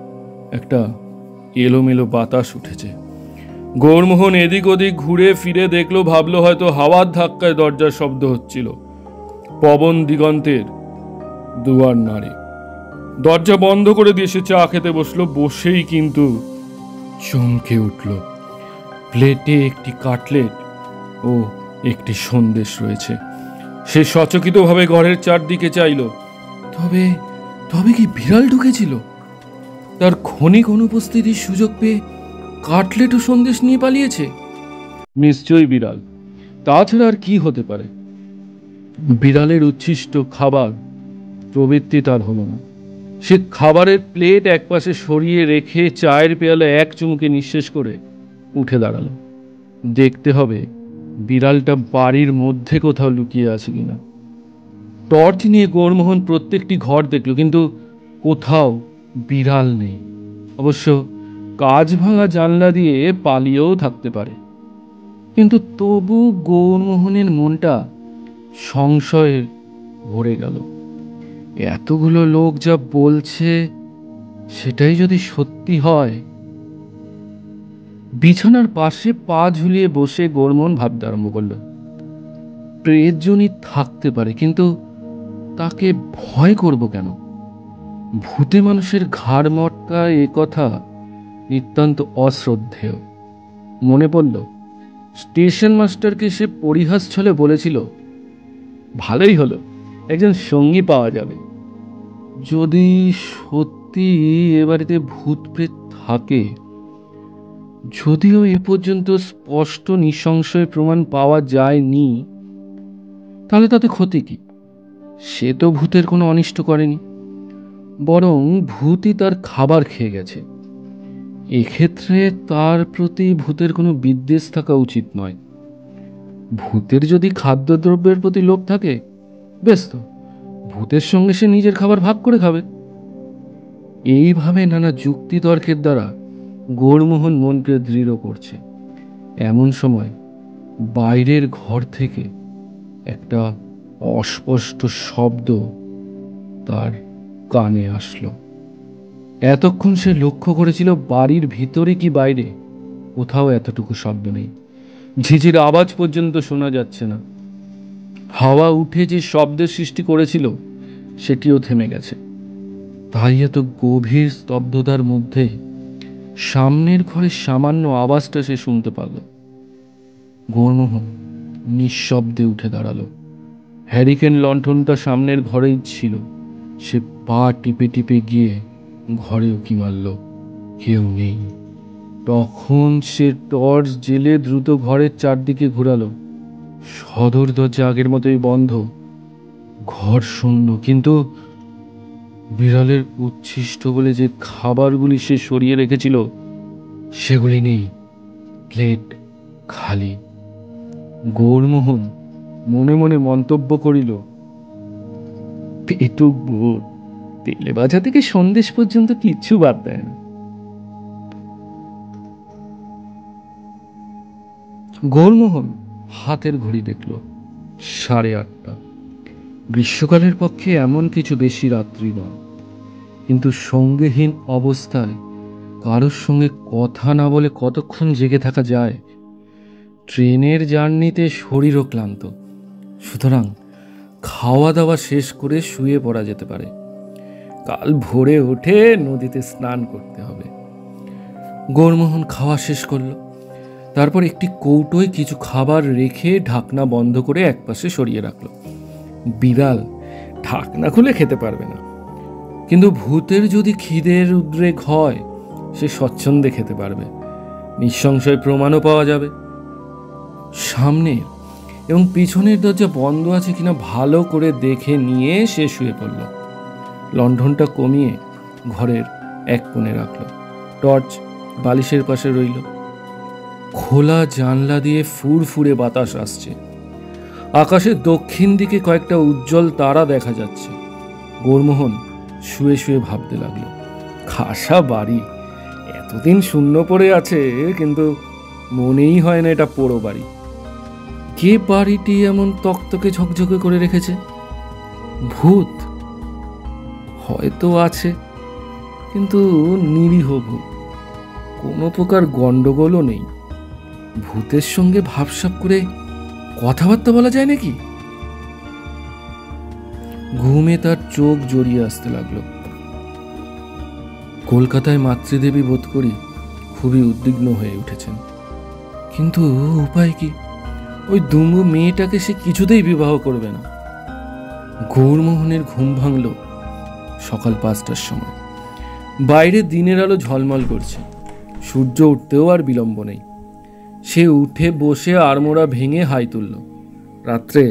একটা এলোমেলো বাতাস উঠেছে। গৌরমোহন এদিক ওদিক ঘুরে ফিরে দেখলো, ভাবলো হয়তো হাওয়ার ধাক্কায় দরজার শব্দ হচ্ছিল। পবন দিগন্তের দুয়ার নাড়ে। দরজা বন্ধ করে দিয়ে সে চা খেতে বসলো। বসেই কিন্তু চমকে উঠল। প্লেটে একটি কাটলেট ও একটি সন্দেশ রয়েছে। সে সচকিতভাবে ঘরের চারদিকে চাইল। তবে তবে কি বিড়াল ঢুকেছিল? তার ক্ষণিক অনুপস্থিতির সুযোগ পেয়ে কাটলেট ও সন্দেশ নিয়ে পালিয়েছে? নিশ্চয়ই বিড়াল, তাছাড়া আর কি হতে পারে? বিড়ালের উচ্ছিষ্ট খাবার প্রবৃত্তি তার হলো না। সে খাবারের প্লেট একপাশে সরিয়ে রেখে চায়ের পেয়ালা এক চুমুকে নিঃশেষ করে উঠে দাঁড়ালো। দেখতে হবে বিড়ালটা বাড়ির মধ্যে কোথাও লুকিয়ে আছে কিনা। টর্চ নিয়ে গৌরমোহন প্রত্যেকটি ঘর দেখল, কিন্তু কোথাও বিড়াল নেই। অবশ্য কাঁচ ভাঙা জানলা দিয়ে পালিয়েও থাকতে পারে। কিন্তু তবু গৌরমোহনের মনটা সংশয়ে ভরে গেল। এতগুলো লোক যা বলছে সেটাই যদি সত্যি হয়। বিছানার পাশে পা ঝুলিয়ে বসে গৌরমোহন ভাবতে আরম্ভ করল। প্রেতজনই থাকতে পারে, কিন্তু তাকে ভয় করব কেন? ভূতে মানুষের ঘাড় মটকা এ কথা নিতান্ত অশ্রদ্ধেয়। মনে পড়ল স্টেশন মাস্টারকে সে পরিহাস ছলে বলেছিল, ভালোই হলো, একজন সঙ্গী পাওয়া যাবে। যদি সত্যি এ বাড়িতে ভূত প্রেত থাকে, যদিও এ পর্যন্ত স্পষ্ট নিঃসংশয় প্রমাণ পাওয়া যায়নি, তাহলে তাতে ক্ষতি কি? সে তো ভূতের কোনো অনিষ্ট করেনি, বরং ভূতই তার খাবার খেয়ে গেছে। এক্ষেত্রে তার প্রতি ভূতের কোনো বিদ্বেষ থাকা উচিত নয়। ভূতের যদি খাদ্যদ্রব্যের প্রতি লোভ থাকে, বেশ তো, ভূতের সঙ্গে সে নিজের খাবার ভাগ করে খাবে। এইভাবে নানা যুক্তি তর্কের দ্বারা গৌরমোহন মনকে দৃঢ় করছে। এমন সময় বাইরের ঘর থেকে একটা অস্পষ্ট শব্দ তার কানে আসলো। এতক্ষণ সে লক্ষ্য করেছিল বাড়ির ভিতরে কি বাইরে কোথাও এতটুকু শব্দ নেই, ঝিঝির আওয়াজ পর্যন্ত শোনা যাচ্ছে না। হাওয়া উঠে যে শব্দের সৃষ্টি করেছিল সেটিও থেমে গেছে। তাই এত গভীর স্তব্ধতার মধ্যে সামনের ঘরের সামান্য আওয়াজটা সে শুনতে পারল। গৌরমোহন নিঃশব্দে উঠে দাঁড়ালো। হ্যারিকেন লণ্ঠনটা সামনের ঘরেই ছিল। সে পা টিপে টিপে গিয়ে ঘরে উকি মারল, কেউ নেই। তখন সে টর্চ জেলে দ্রুত ঘরের চারদিকে ঘোরালো। সদর দরজা আগের মতোই বন্ধ, ঘর শূন্য, কিন্তু বিড়ালের উচ্ছিষ্ট বলে যে খাবারগুলি সে সরিয়ে রেখেছিল সেগুলি নেই, প্লেট খালি। গৌরমোহন মনে মনে মন্তব্য করিল, পেটুক ভূত, তেলে ভাজা থেকে সন্দেশ পর্যন্ত কিচ্ছু বাদ দেয় না। গৌরমোহন হাতের ঘড়ি দেখল, 8:30। গ্রীষ্মকালের পক্ষে এমন কিছু বেশি রাত্রি নয়, কিন্তু সঙ্গীহীন অবস্থায় কারোর সঙ্গে কথা না বলে কতক্ষণ জেগে থাকা যায়? ট্রেনের জার্নিতে শরীরও ক্লান্ত, সুতরাং খাওয়া দাওয়া শেষ করে শুয়ে পড়া যেতে পারে। কাল ভোরে উঠে নদীতে স্নান করতে হবে। গৌরমোহন খাওয়া শেষ করলো, তারপর একটি কৌটোয় কিছু খাবার রেখে ঢাকনা বন্ধ করে একপাশে সরিয়ে রাখলো। বিড়াল ঢাকনা খুলে খেতে পারবে না, কিন্তু ভূতের যদি খিদের উদ্রেক হয় সে স্বচ্ছন্দে খেতে পারবে। নিঃসংশয় প্রমাণও পাওয়া যাবে। সামনের এবং পিছনের দরজা বন্ধ আছে কিনা ভালো করে দেখে নিয়ে সে শুয়ে পড়ল। লণ্ঠনটা কমিয়ে ঘরের এক কোণে রাখল। টর্চ বালিশের পাশে রইল। খোলা জানলা দিয়ে ফুরফুরে বাতাস আসছে। আকাশের দক্ষিণ দিকে কয়েকটা উজ্জ্বল তারা দেখা যাচ্ছে। গৌরমোহন শুয়ে শুয়ে ভাবতে লাগলো, খাসা বাড়ি, এতদিন শূন্য পড়ে আছে, কিন্তু মনেই হয় না এটা পোড়ো বাড়ি। কে বাড়িটি এমন তকতকে ঝকঝকে করে রেখেছে? ভূত হয়তো আছে, কিন্তু নিরীহ ভূত, কোনো প্রকার গন্ডগোলও নেই। ভূতের সঙ্গে ভাবসাব করে কথাবার্তা বলা যায় নাকি? ঘুমে তার চোখ জড়িয়ে আসতে লাগলো। কলকাতায় মাতৃদেবী বোধ করি খুবই উদ্বিগ্ন হয়ে উঠেছেন, কিন্তু উপায় কি? ওই দুমু মেয়েটাকে সে কিছুতেই বিবাহ করবে না। গৌরমোহনের ঘুম ভাঙল সকাল 5টার সময়। বাইরে দিনের আলো ঝলমল করছে, সূর্য উঠতেও আর বিলম্ব নেই। সে উঠে বসে আড়মোড়া ভেঙে হাই তুলল। রাত্রে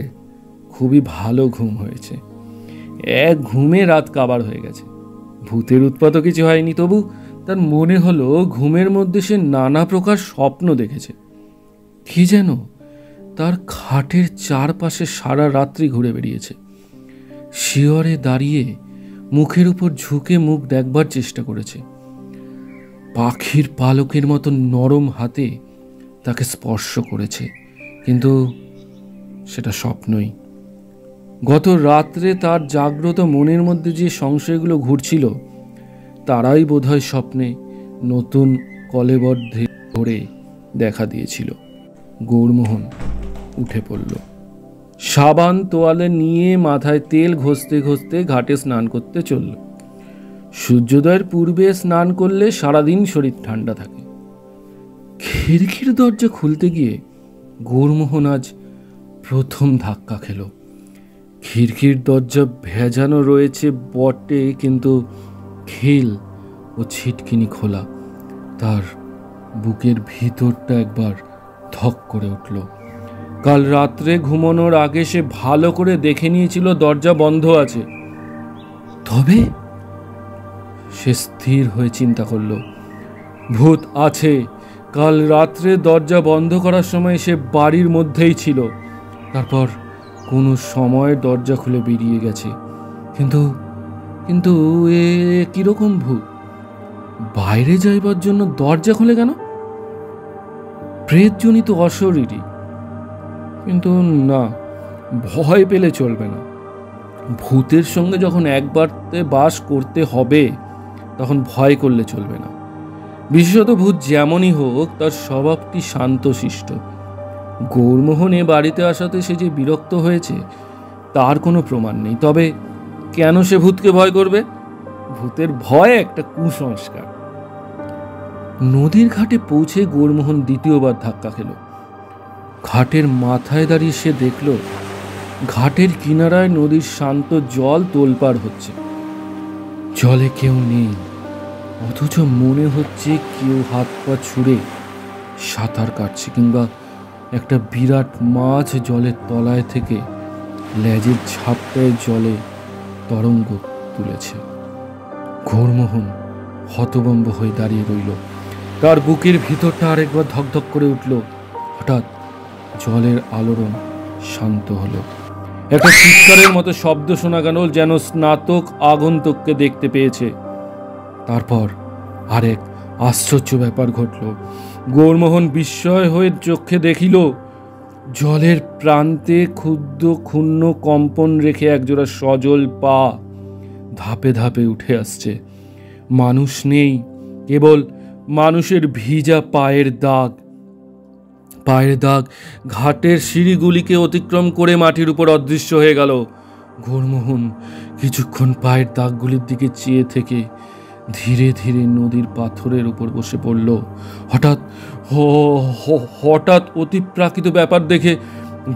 খুবই ভালো ঘুম হয়েছে। এক ঘুমে রাত কাবার হয়ে গেছে। ভূতের উৎপাতও কিছু হয়নি, তবু তার মনে হলো ঘুমের মধ্যে সে নানা প্রকার স্বপ্ন দেখেছে। কি যেন তার খাটের চারপাশে সারা রাত্রি ঘুরে বেরিয়েছে। শিয়রে দাঁড়িয়ে মুখের উপর ঝুঁকে মুখ দেখবার চেষ্টা করেছে। পাখির পালকের মতো নরম হাতে তাকে স্পর্শ করেছে, কিন্তু সেটা স্বপ্নই। গত রাত্রে তার জাগ্রত মনের মধ্যে যে সংশয়গুলো ঘুরছিল তারাই বোধহয় স্বপ্নে নতুন কলেবদ্ধে ধরে দেখা দিয়েছিল। গৌরমোহন উঠে পড়ল। সাবান তোয়ালে নিয়ে মাথায় তেল ঘষতে ঘষতে ঘাটে স্নান করতে চলল। সূর্যোদয়ের পূর্বে স্নান করলে সারাদিন শরীর ঠান্ডা থাকে। খিড়কির দরজা খুলতে গিয়ে গৌরমোহন আজ প্রথম ধাক্কা খেল। খিড়কির দরজা ভেজানো রয়েছে বটে, কিন্তু খিল ও ছিটকিনি খোলা। তার বুকের ভিতরটা একবার ধক করে উঠল। কাল রাত্রে ঘুমানোর আগে সে ভালো করে দেখে নিয়েছিল দরজা বন্ধ আছে। তবে সে স্থির হয়ে চিন্তা করল, ভূত আছে। কাল রাত্রে দরজা বন্ধ করার সময় সে বাড়ির মধ্যেই ছিল, তারপর কোনো সময় দরজা খুলে বেরিয়ে গেছে। কিন্তু কিন্তু এ কিরকম ভূত? বাইরে যাইবার জন্য দরজা খুলে কেন? প্রেতজনিত অশরীরী। কিন্তু না, ভয় পেলে চলবে না। ভূতের সঙ্গে যখন একবারতে বাস করতে হবে তখন ভয় করলে চলবে না। বিশেষত ভূত যেমনই হোক, তার স্বভাবটি শান্তশিষ্ট। গৌরমোহন এ বাড়িতে আসাতে সে যে বিরক্ত হয়েছে তার কোনো প্রমাণ নেই। তবে কেন সে ভূতকে ভয় করবে? ভূতের ভয় একটা কুসংস্কার। নদীর ঘাটে পৌঁছে গৌরমোহন দ্বিতীয়বার ধাক্কা খেল। ঘাটের মাথায় দাঁড়িয়ে সে দেখল ঘাটের কিনারায় নদীর শান্ত জল তোলপাড় হচ্ছে। জলে কেউ নেই, অথচ মনে হচ্ছে কেউ হাত পা ছুঁড়ে সাঁতার কাটছে, কিংবা একটা বিরাট মাছ জলের তলায় থেকে লেজের ঝাপটায় জলে তরঙ্গ তুলেছে। গৌরমোহন হতভম্ব হয়ে দাঁড়িয়ে রইল। তার বুকের ভিতরটা আরেকবার ধকধক করে উঠল। হঠাৎ জলের আলোড়ন শান্ত হলো। একটা চিৎকারের মতো শব্দ শোনা গেল, যেন স্নাতক আগন্তুককে দেখতে পেয়েছে। তারপর আরেক আশ্চর্য ব্যাপার ঘটল। গৌরমোহন বিস্ময় হয়ে চোখে দেখিল জলের প্রান্তে ক্ষুদ্র ক্ষুণ্ণ কম্পন রেখে একজোড়া সজল পা ধাপে ধাপে উঠে আসছে। মানুষ নেই, কেবল মানুষের ভিজা পায়ের দাগ। পায়ের দাগ ঘাটের সিঁড়িগুলিকে অতিক্রম করে মাটির উপর অদৃশ্য হয়ে গেল। গৌরমোহন কিছুক্ষণ পায়ের দাগগুলির দিকে চেয়ে থেকে ধীরে ধীরে নদীর পাথরের উপর বসে পড়ল। হঠাৎ অতিপ্রাকৃত ব্যাপার দেখে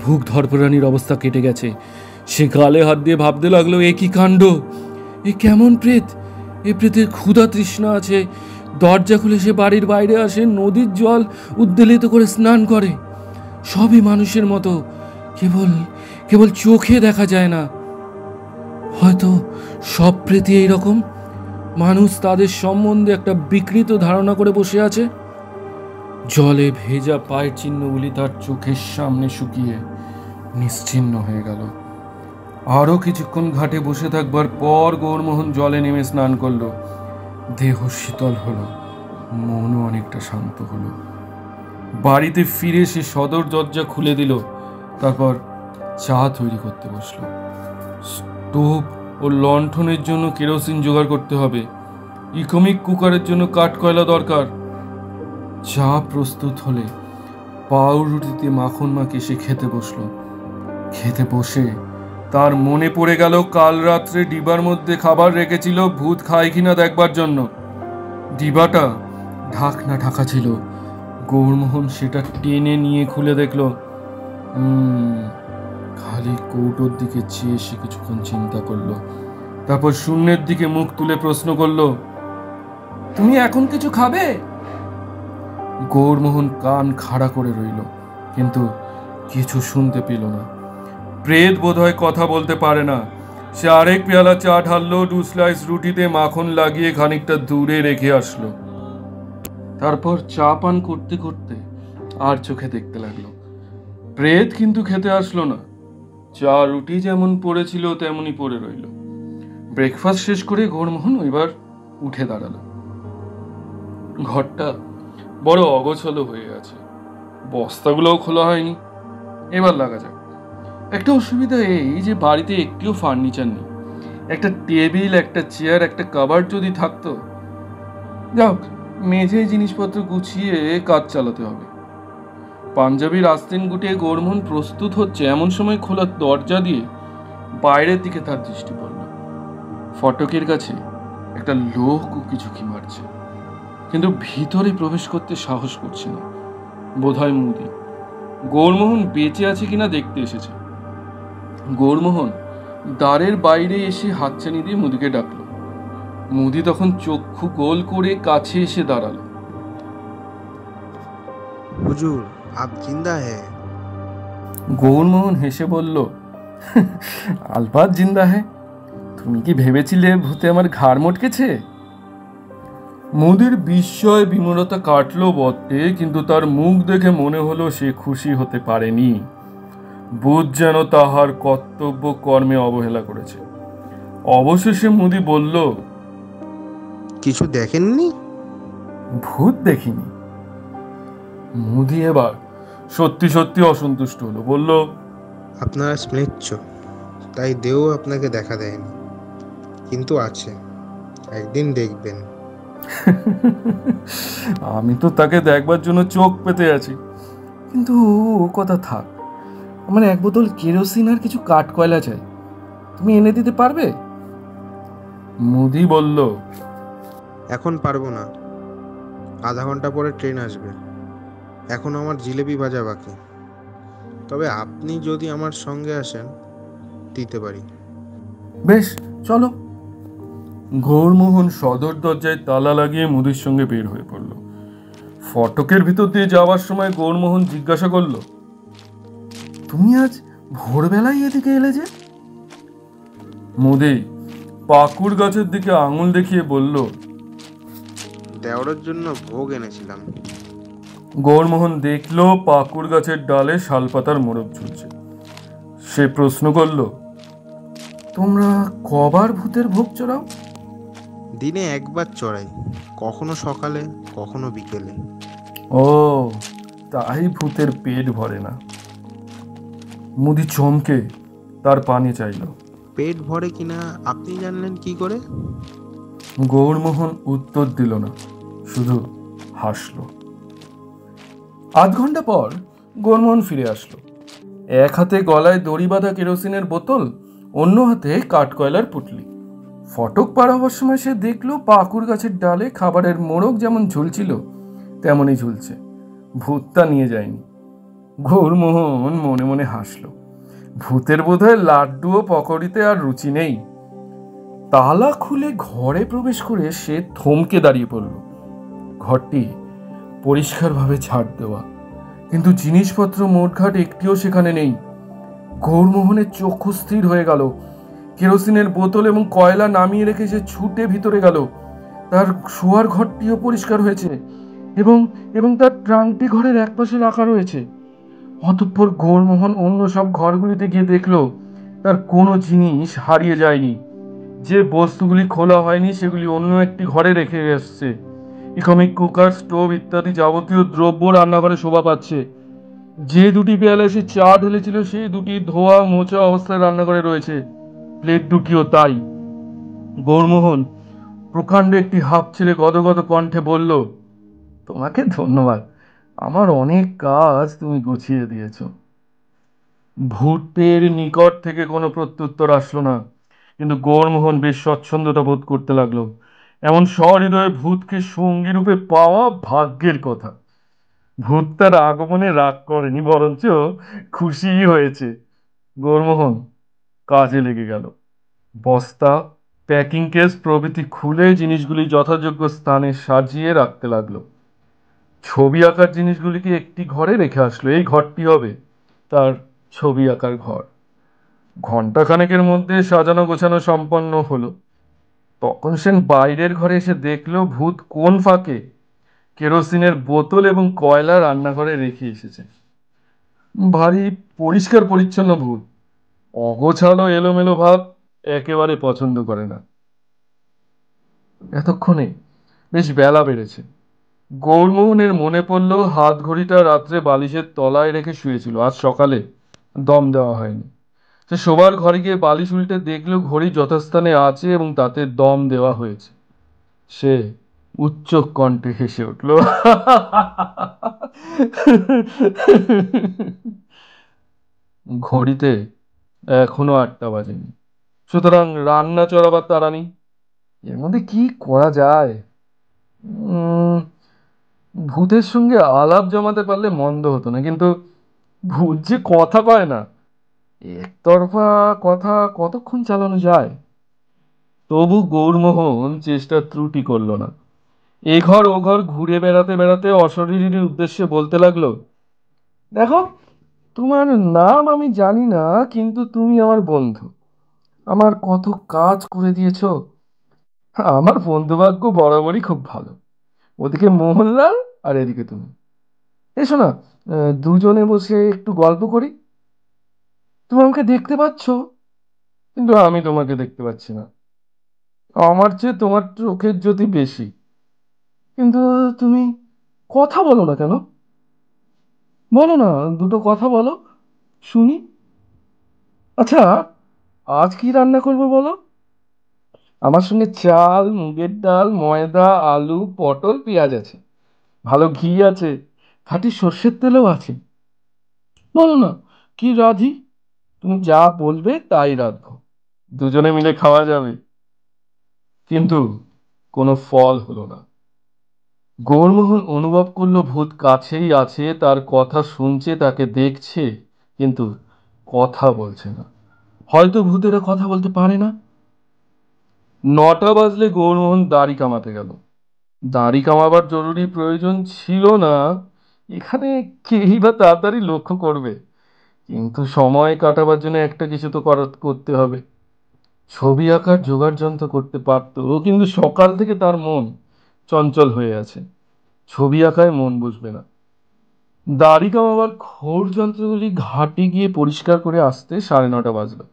ভূক ধরপরানির অবস্থা কেটে গেছে। সে গালে হাত দিয়ে ভাবতে লাগলো, এ কি কাণ্ড! এ কেমন প্রেত! এ প্রেতের ক্ষুধা তৃষ্ণা আছে। দরজা খুলে সে বাড়ির বাইরে আসে, নদীর জল উদ্বেলিত করে স্নান করে। সবই মানুষের মতো, কেবল কেবল চোখে দেখা যায় না। হয়তো সব প্রেতই এইরকম। মানুষ তাদের সম্বন্ধে একটা বিকৃত ধারণা করে বসে আছে। জলে ভেজা পায়ের চিহ্নগুলি তার চোখের সামনে শুকিয়ে নিশ্চিহ্ন হয়ে গেল। আরো কিছুক্ষণ ঘাটে বসে থাকবার পর গৌরমোহন জলে নেমে স্নান করল। দেহ শীতল হলো, মনও অনেকটা শান্ত হলো। বাড়িতে ফিরে সে সদর দরজা খুলে দিল। তারপর চা তৈরি করতে বসল। স্টোভ ও লণ্ঠনের জন্য কেরোসিন জোগাড় করতে হবে। ইকোমিক কুকারের জন্য কাঠ কয়লা দরকার। চা প্রস্তুত হলে পাউরুটিতে মাখন মাখিয়ে সে খেতে বসল। খেতে বসে তার মনে পড়ে গেল কাল রাত্রে ডিবার মধ্যে খাবার রেখেছিল ভূত খায় কিনা দেখবার জন্য। ডিবাটা ঢাকনা ঢাকা ছিল। গৌরমোহন সেটা টেনে নিয়ে খুলে দেখল খালি কৌটোর দিকে চেয়ে সে কিছুক্ষণ চিন্তা করল। তারপর শূন্যের দিকে মুখ তুলে প্রশ্ন করল, তুমি এখন কিছু খাবে? গৌরমোহন কান খাড়া করে রইল, কিন্তু কিছু শুনতে পেল না। প্রেত বোধহয় কথা বলতে পারে না। সে আরেক পেয়ালা চা ঢাললো, 2 স্লাইস রুটিতে মাখন লাগিয়ে খানিকটা দূরে রেখে আসলো। তারপর চা পান করতে করতে আর চোখে দেখতে লাগলো। প্রেত কিন্তু খেতে আসলো না। চা রুটি যেমন পড়েছিল তেমনই পড়ে রইল। ব্রেকফাস্ট শেষ করে গৌরমোহন এবার উঠে দাঁড়ালো। ঘরটা বড় অগোছালো হয়ে আছে, বস্তাগুলোও খোলা হয়নি। এবার লাগা যাক। একটা অসুবিধা এই যে বাড়িতে একটিও ফার্নিচার নেই। একটা টেবিল, একটা চেয়ার, একটা কাবার্ড যদি থাকতো। যাক, মেঝেয় জিনিসপত্র গুছিয়ে কাজ চালাতে হবে। পাঞ্জাবির আস্তিন গুটিয়ে গৌরমোহন প্রস্তুত হচ্ছে, এমন সময় খোলা দরজা দিয়ে বাইরের দিকে তার দৃষ্টি পড়ল। ফটকের কাছে একটা লোক উকি ঝুঁকি মারছে, কিন্তু ভিতরে প্রবেশ করতে সাহস করছে না। বোধহয় মুদি গৌরমোহন বেঁচে আছে কিনা দেখতে এসেছে। গৌরমোহন দ্বারের বাইরে এসে হাতছানি দিয়ে মুদিকে ডাকলো। মুদি তখন চক্ষু গোল করে কাছে এসে দাঁড়ালো। হুজুর, আপ জিন্দা হ্যাঁ? গৌরমোহন হেসে বলল, আলবাত জিন্দা হে। তুমি কি ভেবেছিলে ভূতে আমার ঘাড় মটকেছে? মুদির বিস্ময় বিমূঢ়তা কাটলো বটে, কিন্তু তার মুখ দেখে মনে হলো সে খুশি হতে পারেনি। ভূত যেন তাহার কর্তব্য কর্মে অবহেলা করেছে। অবশেষে মুদি বলল, কিছু দেখেননি? ভূত দেখিনি। মুদি এবার সত্যি সত্যি অসন্তুষ্ট হলো, বলল, আপনারা স্মৃচ্ছ, তাই দেও আপনাকে দেখা দেয়নি, কিন্তু আছে, একদিন দেখবেন। আমি তো তাকে দেখবার জন্য চোখ পেতে আছি, কিন্তু ও কথা থাক। আমার এক বোতল কেরোসিন আর কিছু কাঠ কয়লা চাই, তুমি এনে দিতে পারবে? মুদি বলল, এখন পারবো না, আধা ঘন্টা পরে ট্রেন আসবে, এখন আমার জিলেবি ভাজা বাকি। তবে আপনি যদি আমার সঙ্গে আসেন দিতে পারি। বেশ, চলো। গৌরমোহন সদর দরজায় তালা লাগিয়ে মুদির সঙ্গে বের হয়ে পড়ল। ফটকের ভিতর দিয়ে যাওয়ার সময় গৌরমোহন জিজ্ঞাসা করল, তুমি আজ ভোরবেলায় এদিকে এলে যে? মুদি পাকুড় গাছের দিকে আঙুল দেখিয়ে বলল, দেওয়ার জন্য ভোগ এনেছিলাম। গৌরমোহন দেখল পাকুড় গাছের ডালে শালপাতার মোড়ক ঝুলছে। সে প্রশ্ন করল, তোমরা কবার ভূতের ভোগ চড়াও? দিনে একবার চড়াই, কখনো সকালে কখনো বিকেলে। ও, তাই ভূতের পেট ভরে না। মুদি চমকে তার পানি চাইল। পেট ভরে কিনা আপনি জানলেন কি করে? গৌরমোহন উত্তর দিল না, শুধু হাসল। আধ ঘন্টা পর গৌরমোহন ফিরে আসলো। এক হাতে গলায় দড়ি বাঁধা কেরোসিনের বোতল, অন্য হাতে কাঠকয়লার পুটলি। ফটক পার হবার সময় সে দেখলো পাকুড় গাছের ডালে খাবারের মোড়ক যেমন ঝুলছিল তেমনই ঝুলছে। ভূতটা নিয়ে যায়নি। গৌরমোহন মনে মনে হাসলো। ভূতের বোধহয় লাড্ডু ও পকড়িতে আর রুচি নেই। তালা খুলে ঘরে প্রবেশ করে সে থমকে দাঁড়িয়ে পড়ল। ঘরটি পরিষ্কারভাবে ঝাড় দেওয়া, কিন্তু জিনিসপত্র মোটঘাট একটিও সেখানে নেই। গৌরমোহনের চক্ষু স্থির হয়ে গেল। কেরোসিনের বোতল এবং কয়লা নামিয়ে রেখে সে ছুটে ভিতরে গেল। তার শোয়ার ঘরটিও পরিষ্কার হয়েছে এবং এবং তার ট্রাঙ্কটি ঘরের একপাশে রাখা রয়েছে। অতঃপর গৌরমোহন অন্য সব ঘরগুলিতে গিয়ে দেখলো তার কোনো জিনিস হারিয়ে যায়নি। যে বস্তুগুলি খোলা হয়নি সেগুলি অন্য একটি ঘরে রেখে এসছে। ইকোনমিক কুকার, স্টোভ ইত্যাদি যাবতীয় দ্রব্য রান্নাঘরে শোভা পাচ্ছে। যে দুটি পেয়ালা সে চা ঢেলেছিল সেই দুটি ধোয়া মোচা অবস্থায় রান্নাঘরে রয়েছে। প্লেট দুটিও তাই। গৌরমোহন প্রকাণ্ড একটি হাঁপ ছেড়ে গদগদ কণ্ঠে বলল, তোমাকে ধন্যবাদ, আমার অনেক কাজ তুমি গুছিয়ে দিয়েছ। ভূতের নিকট থেকে কোনো প্রত্যুত্তর আসলো না, কিন্তু গৌরমোহন বেশ স্বচ্ছন্দতা বোধ করতে লাগলো। এমন সহৃদয় ভূতকে সঙ্গী রূপে পাওয়া ভাগ্যের কথা। ভূত তার আগমনে রাগ করেনি, বরঞ্চ খুশি হয়েছে। গৌরমোহন কাজে লেগে গেল। বস্তা, প্যাকিং কেস প্রভৃতি খুলে জিনিসগুলি যথাযোগ্য স্থানে সাজিয়ে রাখতে লাগলো। ছবি আঁকার জিনিসগুলিকে একটি ঘরে রেখে আসলো। এই ঘরটি হবে তার ছবি আঁকার ঘর। ঘণ্টাখানেকের মধ্যে সাজানো গোছানো সম্পন্ন হলো। তখন সে বাইরের ঘরে এসে দেখলো ভূত কোন ফাঁকে কেরোসিনের বোতল এবং কয়লা রান্নাঘরে রেখে এসেছে। ভারী পরিষ্কার পরিচ্ছন্ন ভূত। অগোছালো এলোমেলো ভাব একেবারে পছন্দ করে না। এতক্ষণে বেশ বেলা বেড়েছে। গৌরমোহনের মনে পড়ল হাত ঘড়িটা রাত্রে বালিশের তলায় রেখে শুয়েছিল। আজ সকালে দম দেওয়া হয়নি। সে শোবার ঘরে গিয়ে বালিশ উল্টে দেখলো ঘড়ি যথাস্থানে আছে এবং তাতে দম দেওয়া হয়েছে। সে উচ্চ কণ্ঠে হেসে উঠল। ঘড়িতে এখনো 8টা বাজেনি, সুতরাং রান্না চড়াবার তাড়া নেই। এর মধ্যে কি করা যায়? উম, ভূতের সঙ্গে আলাপ জমাতে পারলে মন্দ হতো না, কিন্তু ভূত যে কথা কয় না, একতরফা কথা কতক্ষণ চালানো যায়? তবু গৌরমোহন চেষ্টা ত্রুটি করলো না। এ ঘর ও ঘর ঘুরে বেড়াতে বেড়াতে অশরীরীর উদ্দেশ্যে বলতে লাগলো, দেখো, তোমার নাম আমি জানি না, কিন্তু তুমি আমার বন্ধু। আমার কত কাজ করে দিয়েছো। আমার বন্ধুভাগ্য বরাবরই খুব ভালো। ওদিকে মোহনলাল আর এদিকে তুমি। এসো না, দুজনে বসে একটু গল্প করি। তুমি আমাকে দেখতে পাচ্ছ, কিন্তু আমি তোমাকে দেখতে পাচ্ছি না। আমার চেয়ে তোমার চোখের জ্যোতি বেশি, কিন্তু তুমি কথা বলো না কেন? বলো না, দুটো কথা বলো, শুনি। আচ্ছা, আজ কি রান্না করবো বলো? আমার সঙ্গে চাল, মুগের ডাল, ময়দা, আলু, পটল, পেঁয়াজ আছে, ভালো ঘি আছে, খাঁটি সর্ষের তেলও আছে। বলো না, কি রাঁধি? তুমি যা বলবে তাই রাঁধবো, দুজনে মিলে খাওয়া যাবে। কিন্তু কোনো ফল হলো না। গৌরমোহন অনুভব করলো ভূত কাছেই আছে, তার কথা শুনছে, তাকে দেখছে, কিন্তু কথা বলছে না। হয়তো ভূতেরা কথা বলতে পারে না। 9টা বাজলে গৌরমোহন দাড়ি কামাতে গেল। দাড়ি কামাবার জরুরি প্রয়োজন ছিল না, এখানে কেই বা তাড়াতাড়ি লক্ষ্য করবে, কিন্তু সময় কাটাবার জন্য একটা কিছু তো করতে হবে। ছবি আঁকার জোগাড় যন্ত্র করতে পারতো, কিন্তু সকাল থেকে তার মন চঞ্চল হয়ে আছে, ছবি আঁকায় মন বসবে না। দাড়ি কামাবার ঘোর যন্ত্রগুলি ঘাটে গিয়ে পরিষ্কার করে আসতে 9:30 বাজলো।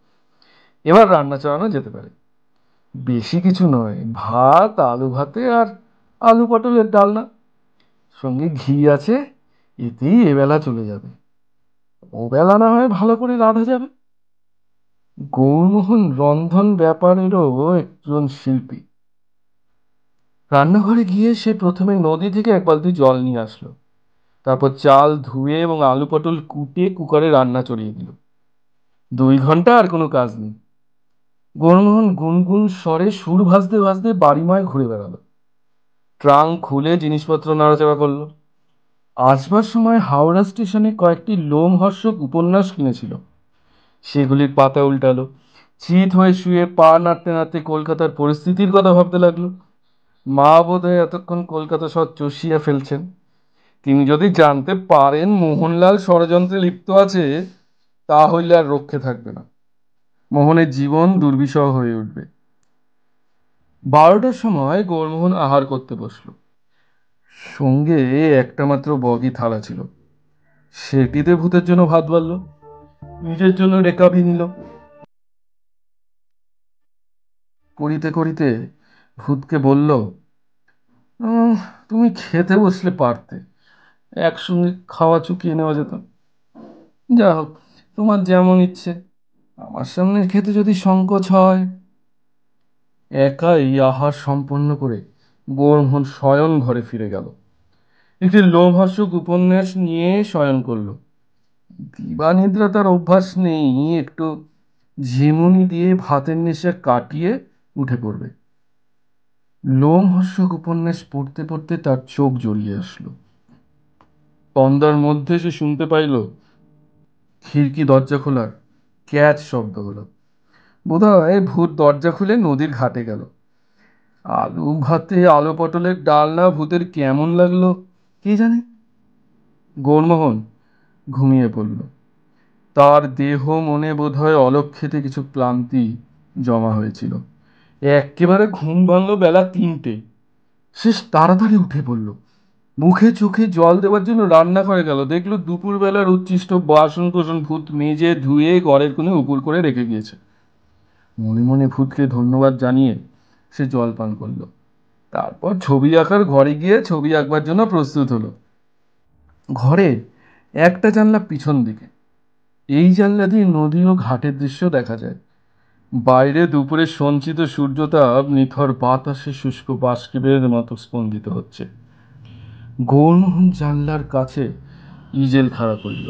এবার রান্না চালানো যেতে পারে। বেশি কিছু নয়, ভাত, আলু ভাতে আর আলু পটলের ডালনা, সঙ্গে ঘি আছে, এতেই এবেলা চলে যাবে। ওবেলা না হয় ভালো করে রাঁধা যাবে। গৌরমোহন রন্ধন ব্যাপারেরও একজন শিল্পী। রান্নাঘরে গিয়ে সে প্রথমে নদী থেকে 1 বালতি জল নিয়ে আসলো। তারপর চাল ধুয়ে এবং আলু পটল কুটে কুকারে রান্না চড়িয়ে দিল। 2 ঘন্টা আর কোনো কাজ নেই। গৌরমোহন গুনগুন স্বরে সুর ভাজতে ভাজতে বাড়িময় ঘুরে বেড়ালো। ট্রাঙ্ক খুলে জিনিসপত্র নাড়াচাড়া করলো। আসবার সময় হাওড়া স্টেশনে কয়েকটি লোমহর্ষক উপন্যাস কিনেছিল, সেগুলির পাতা উল্টালো। চিত হয়ে শুয়ে পা নাড়তে নাড়তে কলকাতার পরিস্থিতির কথা ভাবতে লাগলো। মা বোধহয় এতক্ষণ কলকাতা শহর চষিয়া ফেলছেন। তিনি যদি জানতে পারেন মোহনলাল ষড়যন্ত্রে লিপ্ত আছে, তা হইলে আর রক্ষে থাকবে না। মোহনের জীবন দুর্বিষহ হয়ে উঠবে। 12টার সময় গৌরমোহন আহার করতে বসলো। সঙ্গে একটা মাত্র বগি থালা ছিল, সেটিতে ভূতের জন্য ভাত বাড়লো, নিজের জন্য রেকাবি নিল। করিতে করিতে ভূতকে বলল, তুমি খেতে বসলে পারতে, একসঙ্গে খাওয়া চুকিয়ে নেওয়া যেত। যা হোক, তোমার যেমন ইচ্ছে, আমার সামনে খেতে যদি সংকোচ হয়। একাই আহার সম্পন্ন করে গৌরমোহন শয়ন ঘরে ফিরে গেল। একটি লোমহর্ষক উপন্যাস নিয়ে শয়ন করলো। দিবানিদ্রা তার অভ্যাস নেই, একটু ঝিমুনি দিয়ে ভাতের নেশা কাটিয়ে উঠে পড়বে। লোমহর্ষক উপন্যাস পড়তে পড়তে তার চোখ জড়িয়ে আসলো। তন্দার মধ্যে সে শুনতে পাইল খিড়কি দরজা খোলার ক্যাচ শব্দ হলো। বোধহয় ভূত দরজা খুলে নদীর ঘাটে গেল। আলু ভাতে আলু পটলের ডালনা ভূতের কেমন লাগলো কে জানে। গৌরমোহন ঘুমিয়ে পড়ল। তার দেহ মনে বোধহয় অলক্ষিতে কিছু ক্লান্তি জমা হয়েছিল। একেবারে ঘুম ভাঙলো বেলা 3টে। সে তাড়াতাড়ি উঠে পড়ল, মুখে চোখে জল দেওয়ার জন্য রান্নাঘরে গেল। দেখলো দুপুরবেলার উচ্ছিষ্ট বাসন কোসন ভূত মেজে ধুয়ে ঘরের কোণে উপুর করে রেখে গিয়েছে। মনে মনে ভূতকে ধন্যবাদ জানিয়ে সে জল পান করলো। তারপর ছবি আঁকার ঘরে গিয়ে ছবি আঁকবার জন্য প্রস্তুত হলো। ঘরে একটা জানলা পিছন দিকে, এই জানলা দিয়ে নদী ও ঘাটের দৃশ্য দেখা যায়। বাইরে দুপুরে সঞ্চিত সূর্যতাপ নিথর বাতাসে শুষ্ক বাষ্পের মতো স্পন্দিত হচ্ছে। গৌরমোহন জানলার কাছে ইজেল খাড়া করল,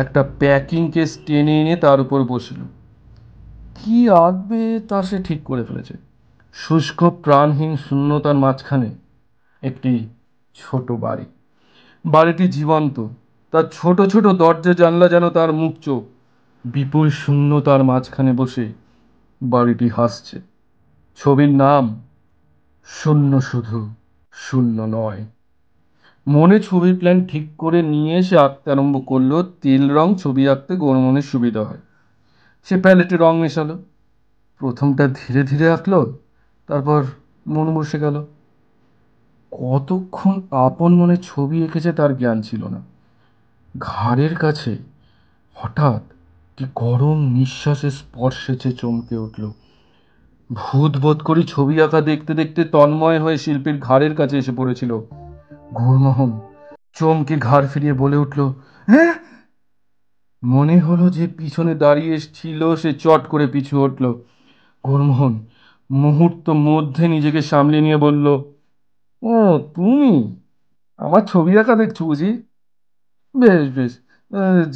একটা প্যাকিং কেস টেনে এনে তার উপর বসল। কি আঁকবে তা সে ঠিক করে ফেলেছে। শুষ্ক প্রাণহীন শূন্যতার মাঝখানে একটি ছোট বাড়ি। বাড়িটি জীবন্ত, তার ছোট ছোট দরজা জানলা যেন তার মুখ চোখ। বিপুল শূন্যতার মাঝখানে বসে বাড়িটি হাসছে। ছবির নাম শূন্য, শুধু শূন্য নয়। মনে ছবির প্ল্যান ঠিক করে নিয়ে সে আঁকতে আরম্ভ করলো। তেল রং ছবি আঁকতে গৌরমোহনের সুবিধা হয়। সে প্যালেটে রং মেশালো, প্রথমটা ধীরে ধীরে আঁকলো, তারপর মন বসে গেল। কতক্ষণ আপন মনে ছবি এঁকেছে তার জ্ঞান ছিল না। ঘাড়ের কাছে হঠাৎ কি গরম নিঃশ্বাসের স্পর্শে সে চমকে উঠল। ভূত বোধ করে ছবি আঁকা দেখতে দেখতে তন্ময় হয়ে শিল্পীর ঘাড়ের কাছে এসে পড়েছিল। গৌরমোহন চমকে ঘাড় ফিরিয়ে বলে উঠল, হ্যাঁ। মনে হলো যে পিছনে দাঁড়িয়ে ছিল সে চট করে পিছু হটল। গৌরমোহন মুহূর্ত মধ্যে নিজেকে সামলে নিয়ে বলল, ও তুমি আমার ছবি আঁকা দেখছো বুঝি? বেশ বেশ,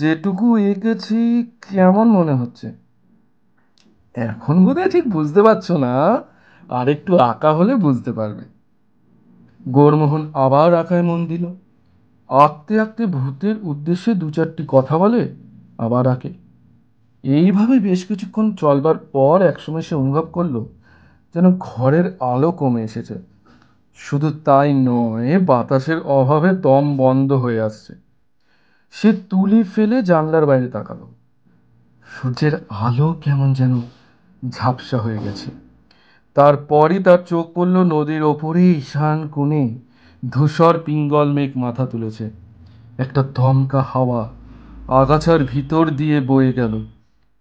যেটুকু এঁকেছি কেমন মনে হচ্ছে? এখন বোধহয় ঠিক বুঝতে পারছো না, আর একটু আঁকা হলে বুঝতে পারবে। গৌরমোহন আবার আঁকায় মন দিল। আঁকতে আঁকতে ভূতের উদ্দেশ্যে দু চারটি কথা বলে, আবার আঁকে। এইভাবে বেশ কিছুক্ষণ চলবার পর একসময় সে অনুভব করলো যেন ঘরের আলো কমে এসেছে। শুধু তাই নয়, বাতাসের অভাবে দম বন্ধ হয়ে আসছে। সে তুলি ফেলে জানলার বাইরে তাকালো। সূর্যের আলো কেমন যেন ঝাপসা হয়ে গেছে। তারপরই তার চোখ পড়ল নদীর ওপরে ঈশান কোণে ধূসর পিঙ্গল মেঘ মাথা তুলেছে। একটা দমকা হাওয়া আগাছার ভিতর দিয়ে বয়ে গেল।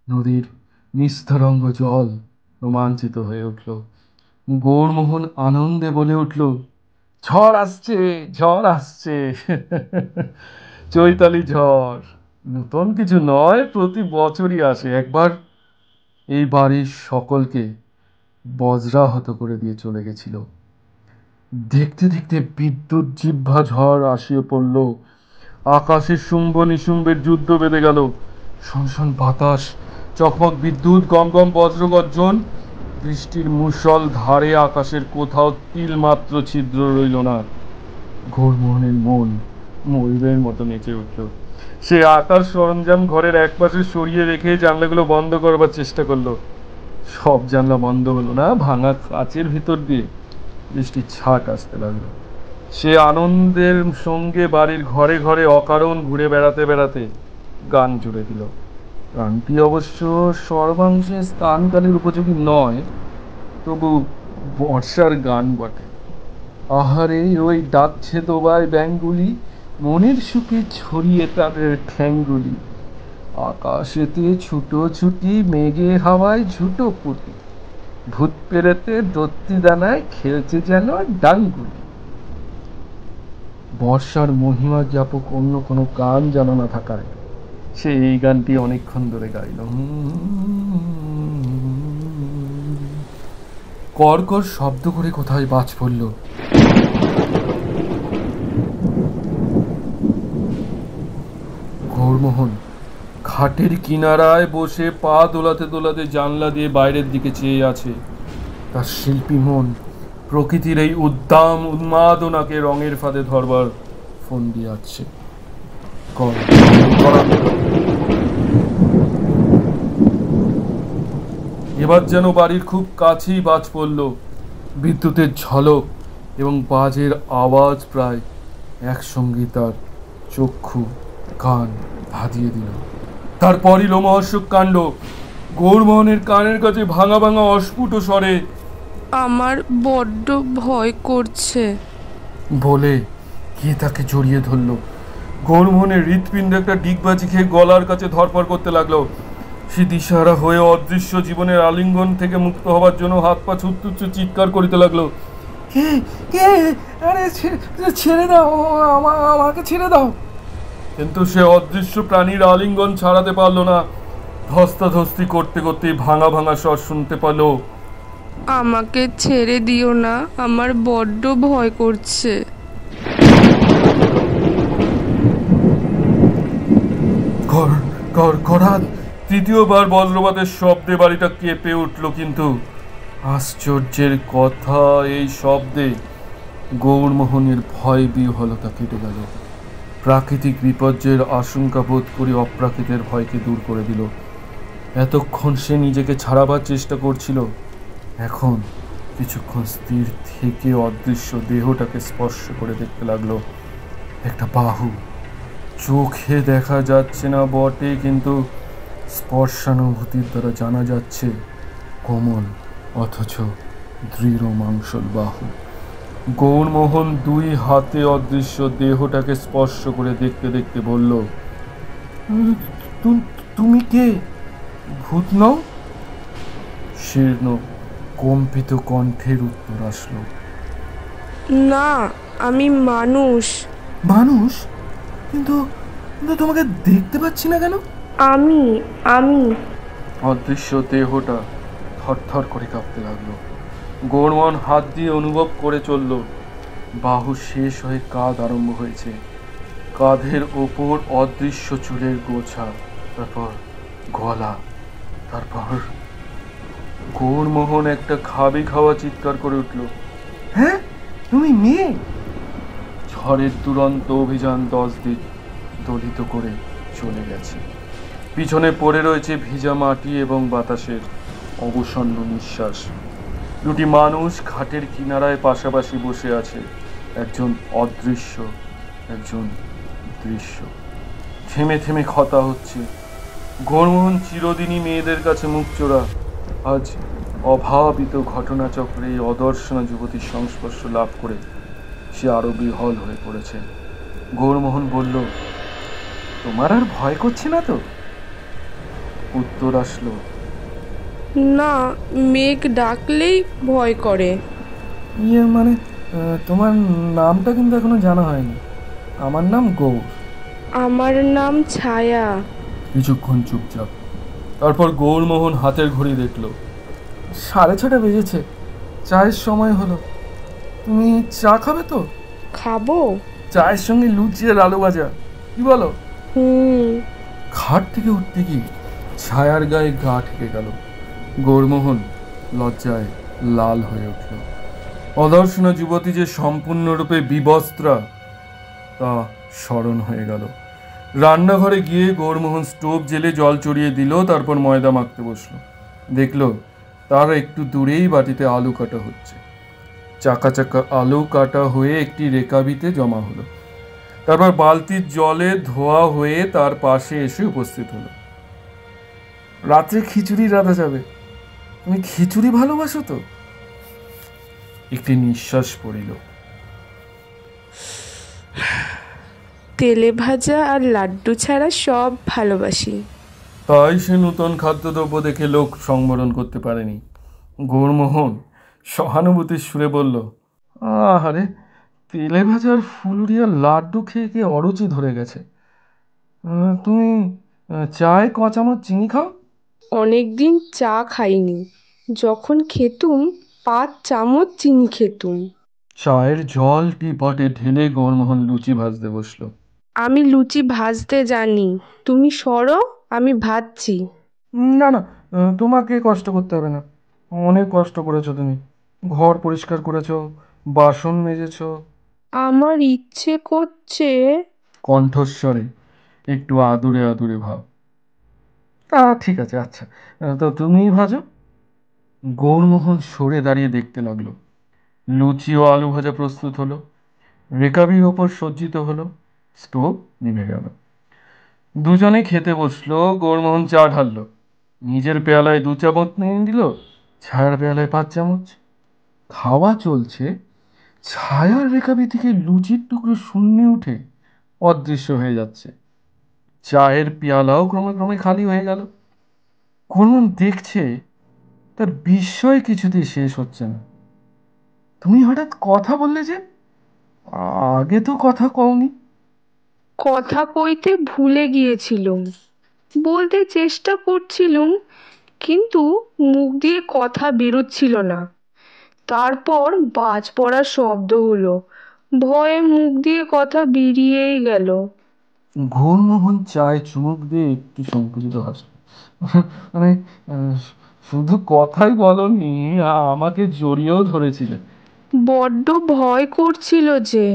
নদীর নিস্তরঙ্গ জল রোমাঞ্চিত হয়ে উঠল। গৌরমোহন আনন্দে বলে উঠল, ঝড় আসছে, ঝড় আসছে। চৈতালি ঝড় নতুন কিছু নয়, প্রতি বছরই আসে একবার। এই বাড়ির সকলকে বজ্রাহত করে দিয়ে চলে গেছিল। দেখতে দেখতে বিদ্যুৎ জিহ্বা ঝড় আসিয়ে পড়ল। আকাশে শুম্ভ নিশুম্ভের যুদ্ধ বেঁধে গেল। শনশন বাতাস, চকমক বিদ্যুৎ, গম গম বজ্রগর্জন, বৃষ্টির মুষল ধারে আকাশের কোথাও তিল মাত্র ছিদ্র রইল না। গৌরমোহনের মন ময়ূরের মতো নেচে উঠল। সে আকার সরঞ্জাম ঘরের একপাশে সরিয়ে রেখে জানলাগুলো বন্ধ করবার চেষ্টা করলো। সব জানলা বন্ধ হলো না, ভাঙা কাচের ভিতর দিয়ে বৃষ্টির ছাট আসতে লাগলো। সে আনন্দের সঙ্গে বাড়ির ঘরে ঘরে অকারণ ঘুরে বেড়াতে বেড়াতে গান জুড়ে দিল। গানটি অবশ্য সর্বাংশে স্থানকালের উপযোগী নয়, তবু বর্ষার গান বটে। আহারে ওই ডাকছে দোবায় ব্যাঙগুলি, মনের সুখে ছড়িয়ে তাদের ঠ্যাংগুলি। আকাশেতে ছুটোছুটি, মেঘে হাওয়ায় ঝুটোপুটি, ভূত পেরেতে দত্তি দানায় খেলছে যেন ডাঙ্গুলি। বর্ষার মহিমা জ্ঞাপক অন্য কোনো গান জানা না থাকায় সে এই গানটি অনেকক্ষণ ধরে গাইল। কর্কর শব্দ করে কোথায় বাজ পড়ল। গৌরমোহন খাটের কিনারায় বসে পা দোলাতে দোলাতে জানলা দিয়ে বাইরের দিকে চেয়ে আছে। তার শিল্পী মন প্রকৃতির এই উদ্দাম উন্মাদনাকে রঙের ফাঁদে ধরবার ফন্দি আছে। এবার যেন বাড়ির খুব কাছেই বাজ পড়ল। বিদ্যুতের ঝলক এবং বাজের আওয়াজ প্রায় একসঙ্গে তার চক্ষু কান ধাঁধিয়ে দিল। তারপরই লোমহর্ষক কাণ্ড। গৌরমোহনের কানের কাছে ভাঙা ভাঙা অস্ফুট স্বরে, আমার বড্ড ভয় করছে বলে কে তাকে জড়িয়ে ধরল। গৌরমোহনের হৃৎপিণ্ড একটা ডিগবাজি খেয়ে গলার কাছে ধরপড় করতে লাগলো। সে দিশাহারা হয়ে অদৃশ্য জীবনের আলিঙ্গন থেকে মুক্ত হবার জন্য হাত পা ছুটছুট চিৎকার করিতে লাগলো। কে কে, আরে ছেড়ে দাও, আমাকে ছেড়ে দাও। কিন্তু সে অদৃশ্য প্রাণীর আলিঙ্গন ছাড়াতে পারলো না। ধস্তাধস্তি করতে করতে ভাঙা ভাঙা স্বর শুনতে পেল, আমাকে ছেড়ে দিও না, আমার বড্ড ভয় করছে। তৃতীয়বার বজ্রপাতের শব্দে বাড়িটা কেঁপে উঠল, কিন্তু আশ্চর্যের কথা, এই শব্দে গৌরমোহনের ভয় বিহ্বলতা কেটে গেল। প্রাকৃতিক বিপর্যয়ের আশঙ্কা বোধ করে অপ্রাকৃতের ভয়কে দূর করে দিল। এতক্ষণ সে নিজেকে ছাড়াবার চেষ্টা করছিল, এখন কিছুক্ষণ স্থির থেকে অদৃশ্য দেহটাকে স্পর্শ করে দেখতে লাগলো। একটা বাহু, চোখে দেখা যাচ্ছে না বটে, কিন্তু স্পর্শানুভূতির দ্বারা জানা যাচ্ছে কোমল অথচ দৃঢ় মাংসল বাহু। গৌরমোহন দুই হাতে অদৃশ্য দেহটাকে স্পর্শ করে দেখতে দেখতে বলল, তুমি কে? ভূত নও? শীর্ণ কম্পিত কণ্ঠের উত্তর আসলো, না, আমি মানুষ। মানুষ? কিন্তু কিন্তু তোমাকে দেখতে পাচ্ছি না কেন? আমি আমি অদৃশ্য দেহটা থরথর করে কাঁপতে লাগলো। গৌরমোহন হাত দিয়ে অনুভব করে চলল। বাহু শেষ হয়ে কাঁধ আরম্ভ হয়েছে। কাঁধের ওপর অদৃশ্য চুলের গোছা, তারপর গলা, তারপর গৌরমোহন একটা খাবি খাওয়া চিৎকার করে উঠল, হ্যাঁ তুমি মেয়ে? ঝড়ের দুরন্ত অভিযান 10 দিন দলিত করে চলে গেছে। পিছনে পড়ে রয়েছে ভিজা মাটি এবং বাতাসের অবসন্ন নিঃশ্বাস। দুটি মানুষ ঘাটের কিনারায় পাশাপাশি বসে আছে, একজন অদৃশ্য, একজন দৃশ্য। থেমে থেমে কথা হচ্ছে। গৌরমোহন চিরদিনই মেয়েদের কাছে মুখচোরা, আজ অভাবিত ঘটনাচক্রে এই অদর্শনা যুবতীর সংস্পর্শ লাভ করে সে আরো বিহ্বল হয়ে পড়েছে। গৌরমোহন বলল, তোমার আর ভয় করছে না তো? উত্তর আসলো, না, মেঘ ডাকলেই ভয় করে। মানে তোমার নামটা কিন্তু এখনো জানা হয়নি। আমার নাম গৌর। আমার নাম ছায়া। কিছুক্ষণ চুপচাপ, তারপর গৌরমোহন হাতের ঘড়ি দেখল, 6:30 বেজেছে, চায়ের সময় হলো। তুমি চা খাবে তো? খাবো। চায়ের সঙ্গে লুচি আর আলু ভাজা, কি বলো? হুম। খাট থেকে উঠতে গিয়ে ছায়ার গায়ে গা ঠেকে গেল। গৌরমোহন লজ্জায় লাল হয়ে উঠল। অদর্শনা যুবতী যে সম্পূর্ণরূপে বিবস্ত্রা তা স্মরণ হয়ে গেল। রান্নাঘরে গিয়ে গৌরমোহন স্টোভ জেলে জল চড়িয়ে দিল, তারপর ময়দা মাখতে বসলো। দেখলো তার একটু দূরেই বাটিতে আলু কাটা হচ্ছে। চাকা চাকা আলু কাটা হয়ে একটি রেকাবিতে জমা হলো, তারপর বালতির জলে ধোয়া হয়ে তার পাশে এসে উপস্থিত হলো। রাত্রে খিচুড়ি রাঁধা যাবে, তুমি খিচুড়ি ভালোবাসো তো? একটি নিঃশ্বাস পড়িল। তেলে ভাজা আর লাড্ডু ছাড়া সব ভালোবাসি। তাই সে নূতন খাদ্যদ্রব্য দেখে লোক সংবরণ করতে পারেনি। গৌরমোহন সহানুভূতির সুরে বলল, আহারে, তেলে ভাজার ফুলুরিয়া লাড্ডু খেয়ে খেয়ে অরুচি ধরে গেছে। তুমি চায়ে ক চামচ চিনি খাও? অনেকদিন চা খাইনি। যখন খেতুম 5 চামচ চিনি খেতুম। চায়ের জল টিপটে ঢেলে গৌরমোহন লুচি ভাজতে বসলো। আমি লুচি ভাজতে জানি, তুমি সরো, আমি ভাজছি। না না, তোমাকে কষ্ট করতে হবে না। অনেক কষ্ট করেছো তুমি, ঘর পরিষ্কার করেছো, বাসন মেজেছো। আমার ইচ্ছে করছে। কণ্ঠস্বরে একটু আদুরে আদুরে ভাব। ঠিক আছে, আচ্ছা, তো তুমিই ভাজো। গৌরমোহন সরে দাঁড়িয়ে দেখতে লাগলো। লুচি ও আলু ভাজা প্রস্তুত হলো, রেকাবির ওপর সজ্জিত হলো, স্টোভ নিভে গেল। দুজনে খেতে বসলো। গৌরমোহন চা ঢাললো, নিজের পেয়ালায় 2 চামচ নিয়ে দিল, ছায়ার পেয়ালায় 5 চামচ। খাওয়া চলছে, ছায়ার রেখাবি থেকে লুচির টুকরো শূন্যে উঠে অদৃশ্য হয়ে যাচ্ছে। চায়ের পেয়ালাও ক্রমে ক্রমে খালি হয়ে গেল। গৌরমোহন দেখছে, তার বিস্ময় কিছুতেই শেষ হচ্ছে না। তুমি হঠাৎ কথা বললে যে? আগে তো কথা কওনি। কথা কইতে ভুলে গিয়েছিলুম। বলতে চেষ্টা করছিলুম, কিন্তু মুখ দিয়ে কথা বেরোচ্ছিল না। তারপর বাজ পড়ার শব্দ হলো, ভয়ে মুখ দিয়ে কথা বেরিয়েই গেল। গৌরমোহন চায় চুমুক দিয়ে একটু সংকুচিত হাসল। মানে শুধু কথাই বলনি, আমাকে জড়িয়েও ধরেছিলে। বড্ড ভয় করছিল যে।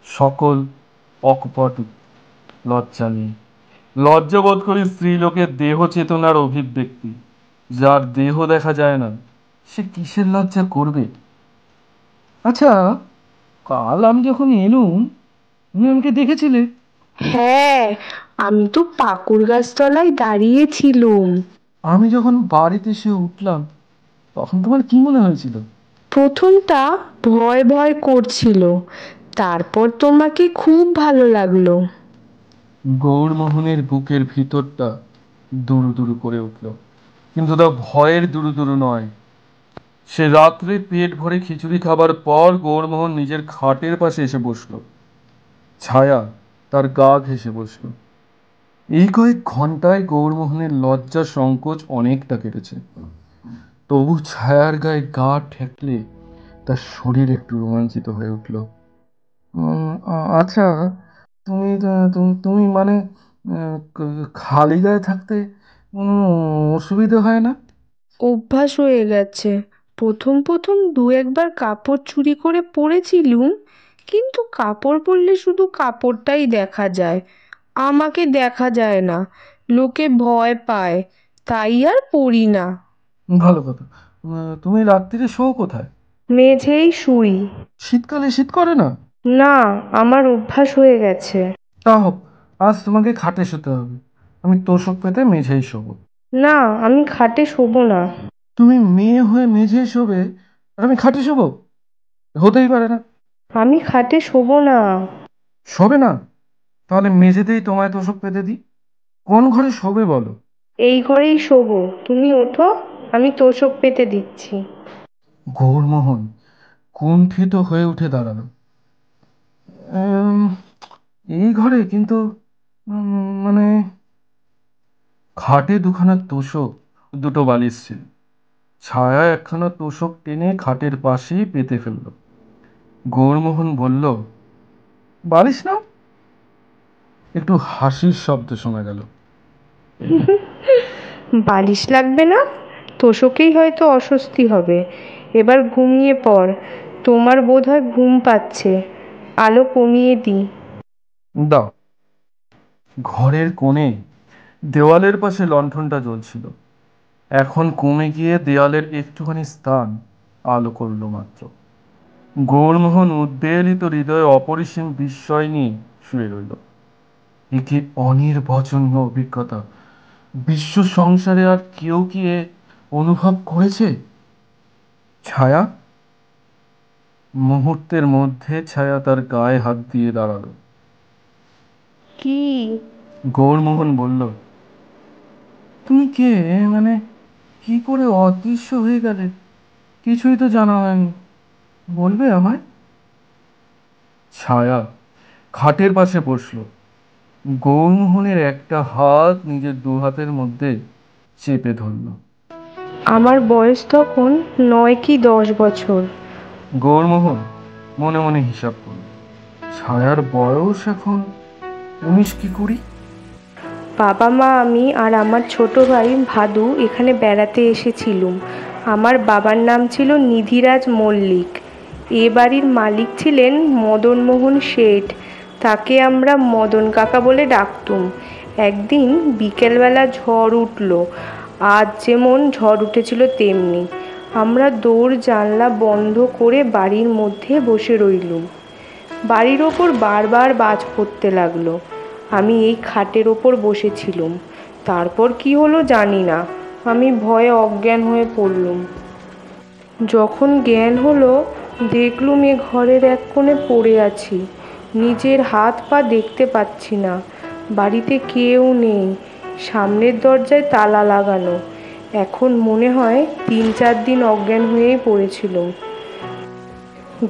সকল অকপট লজ্জা নেই। লজ্জাবোধ করি স্ত্রীলোকের দেহ চেতনার অভিব্যক্তি। যার দেহ দেখা যায় না, সে কিসের লজ্জা করবে? আচ্ছা, কাল আমি যখন এলুম, তুমি আমাকে দেখেছিলে? হ্যাঁ, আমি তো পাকুড় গাছতলায় দাঁড়িয়েছিলুম। আমি যখন বাড়িতে এসে উঠলাম, তখন তোমার কি মনে হয়েছিল? প্রথমটা ভয় ভয় করছিল, তারপর তোমাকে খুব ভালো লাগলো। গৌরমোহনের বুকের ভিতরটা দুরু দুরু করে উঠল, কিন্তু তা ভয়ের দুরু দুরু নয়। সে রাত্রে পেট ভরে খিচুড়ি খাবার পর গৌরমোহন নিজের খাটের পাশে এসে বসলো। ছায়া তার গা ঘেঁষে বসলো। এই কয়েক ঘন্টায় গৌরমোহনের লজ্জা সংকোচ অনেকটা কেটেছে। তবু ছায়ার গায়ে গা ঠেকলে তার শরীর একটু রোমাঞ্চিত হয়ে উঠল। আচ্ছা, তুমি তুমি মানে খালি গায়ে থাকতে কোনো অসুবিধা হয় না? অভ্যাস হয়ে গেছে। প্রথম প্রথম দু একবার কাপড় চুরি করে পরেছিলুম, কিন্তু কাপড় পরলে শুধু কাপড়টাই দেখা যায়, আমাকে দেখা যায় না। লোকে ভয় পায়, তাই আর পরি না। ভালো কথা। তুমি রাত্রিরে শো কোথায়? মেঝেই শুই। শীতকালে শীত করে না? না, আমার অভ্যাস হয়ে গেছে। তা হোক, আজ তোমাকে খাটে শুতে হবে। আমি তোষক পেতে মেঝেই শোবো। না, আমি খাটে শোবো না। তুমি মেয়ে হয়ে মেঝেই শোবে আর আমি খাটে শোবো? হতেই পারে না। আমি খাটে শোবো না। শোবে না? তাহলে মেঝেতেই তোমায় তোষক পেতে দিই। কোন ঘরে শোবে বলো? এই ঘরেই শোবো, তুমি ওঠো, আমি তোষক পেতে দিচ্ছি। গৌরমোহন কুণ্ঠিত হয়ে উঠে দাঁড়ালো। উম, এই ঘরে কিন্তু মানে খাটে দুখানা তোষক, দুটো বালিশ ছিল। ছায়া একখানা তোষক টেনে খাটের পাশেই পেতে ফেলল। গৌরমোহন বলল, বালিশ নাও। একটু হাসির শব্দ শোনা গেল। বালিশ লাগবে না, তোষকেই হয়তো অস্বস্তি হবে। এবার ঘুমিয়ে পড়, তোমার বোধহয় ঘুম পাচ্ছে। আলো কমিয়ে দিই। দাও। ঘরের কোণে দেওয়ালের পাশে লণ্ঠনটা জ্বলছিল। এখন কমে গিয়ে দেওয়ালের একটুখানি স্থান আলো করল মাত্র। গৌরমোহন উদ্বেলিত হৃদয়ে অপরিসীম বিস্ময় নিয়ে শুয়ে রইল। এ কি অনির্বচনীয় অভিজ্ঞতা! বিশ্ব সংসারে আর কেউ কি এ অনুভব করেছে? ছায়া? মুহূর্তের মধ্যে ছায়া তার গায়ে হাত দিয়ে দাঁড়ালো। কি? গৌরমোহন বলল, তুমি কে? মানে কি করে অদৃশ্য হয়ে গেলে? কিছুই তো জানা হয়নি, বলবে আমায়? ছায়া খাটের পাশে বসল। গৌরমোহনের একটা হাত নিজের দু হাতের মধ্যে চেপে ধরল। আমার বয়স তখন 9 কি 10 বছর। গৌরমোহন মনে মনে হিসাব করল, ছায়ার বয়স এখন 19 কি 20। বাবা মা আমি আর আমার ছোট ভাই ভাদু এখানে বেড়াতে এসেছিলুম। আমার বাবার নাম ছিল নিধিরাজ মল্লিক। এ বাড়ির মালিক ছিলেন মদনমোহন শেঠ, তাকে আমরা মদন কাকা বলে ডাকতুম। একদিন বিকেলবেলা ঝড় উঠল, আজ যেমন ঝড় উঠেছিল তেমনি। আমরা দৌড় জানলা বন্ধ করে বাড়ির মধ্যে বসে রইলুম। বাড়ির ওপর বারবার বাজ পড়তে লাগলো। আমি এই খাটের ওপর বসেছিলুম। তারপর কি হলো জানি না, আমি ভয়ে অজ্ঞান হয়ে পড়লুম। যখন জ্ঞান হলো, দেখলুম এ ঘরের এক কোণে পড়ে আছি। নিজের হাত পা দেখতে পাচ্ছি না। বাড়িতে কেউ নেই, সামনের দরজায় তালা লাগানো। এখন মনে হয় 3-4 দিন অজ্ঞান হয়েই পড়েছিলুম।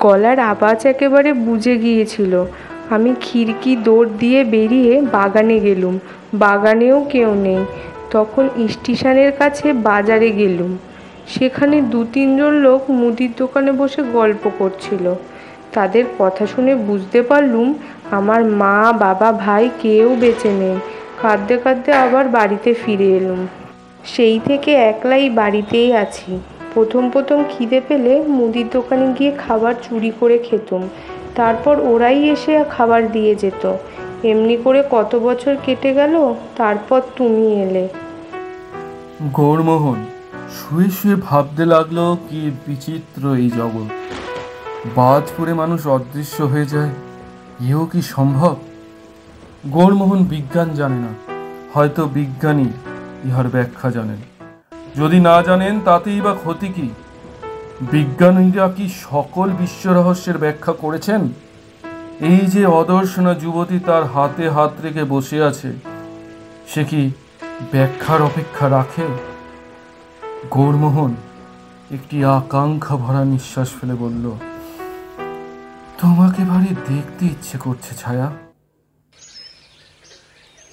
গলার আওয়াজ একেবারে বুঝে গিয়েছিল। আমি খিড়কি দৌড় দিয়ে বেরিয়ে বাগানে গেলুম। বাগানেও কেউ নেই। তখন স্টেশনের কাছে বাজারে গেলুম। সেখানে 2-3 জন লোক মুদির দোকানে বসে গল্প করছিল। তাদের কথা শুনে বুঝতে পারলুম আমার মা বাবা ভাই কেউ বেঁচে নেই। কাঁদতে কাঁদতে আবার বাড়িতে ফিরে এলুম। সেই থেকে একলাই বাড়িতেই আছি। প্রথম প্রথম খিদে পেলে মুদির দোকানে গিয়ে খাবার চুরি করে খেতুম, তারপর ওরাই এসে খাবার দিয়ে যেত। এমনি করে কত বছর কেটে গেল, তারপর তুমি এলে। গৌরমোহন শুয়ে শুয়ে ভাবতে লাগলো, কি বিচিত্র এই জগৎ। বাজ পড়ে মানুষ অদৃশ্য হয়ে যায়, এও কি সম্ভব? গৌরমোহন বিজ্ঞান জানে না, হয়তো বিজ্ঞানী ইহার ব্যাখ্যা জানেন। যদি না জানেন তাতেই বা ক্ষতি কি? বিজ্ঞানীরা কি সকল বিশ্ব রহস্যের ব্যাখ্যা করেছেন? এই যে অদর্শনা যুবতী তার হাতে হাত রেখে বসে আছে, সে কি ব্যাখ্যার অপেক্ষা রাখে? গৌরমোহন একটি আকাঙ্ক্ষা ভরা নিঃশ্বাস ফেলে বলল, তোমাকে ভারী দেখতে ইচ্ছে করছে ছায়া।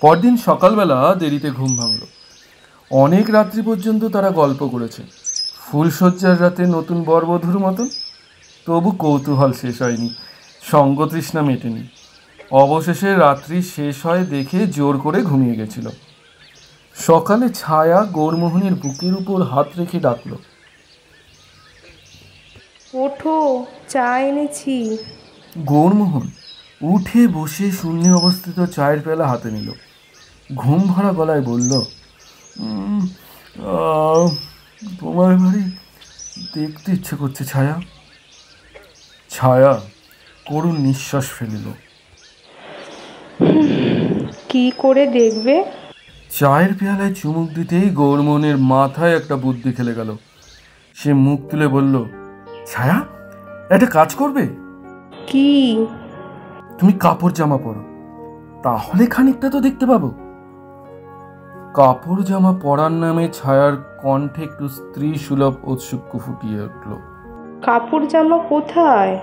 পরদিন সকালবেলা দেরিতে ঘুম ভাঙল। অনেক রাত্রি পর্যন্ত তারা গল্প করেছে, ফুলশয্যার রাতে নতুন বরবধূর মতন। তবু কৌতূহল শেষ হয়নি, সঙ্গতৃষ্ণা মেটেনি। অবশেষে রাত্রি শেষ হয় দেখে জোর করে ঘুমিয়ে গেছিল। সকালে ছায়া গৌরমোহনের বুকের উপর হাত রেখে ডাকল, ওঠো, চা এনেছি। গৌরমোহন উঠে বসে শূন্যে অবস্থিত চায়ের পেলা হাতে নিল। ঘুম ভরা গলায় বলল, তোমার ভারী দেখতে ইচ্ছে করছে ছায়া। ছায়া করুণ নিঃশ্বাস ফেলিল। কি করে দেখবে? চায়ের পেয়ালায় চুমুক দিতেই গৌরমোহনের মাথায় একটা বুদ্ধি খেলে গেল। সে মুখ তুলে বলল, ছায়া, একটা কাজ করবে? কি? তুমি কাপড় জামা পরো, তাহলে খানিকটা তো দেখতে পাবো। কাপড় জামা পরার নামে ছায়ার কণ্ঠে একটু স্ত্রী সুলভ ঔৎসুক্য ফুটিয়ে উঠল। কাপড় জামা কোথায়?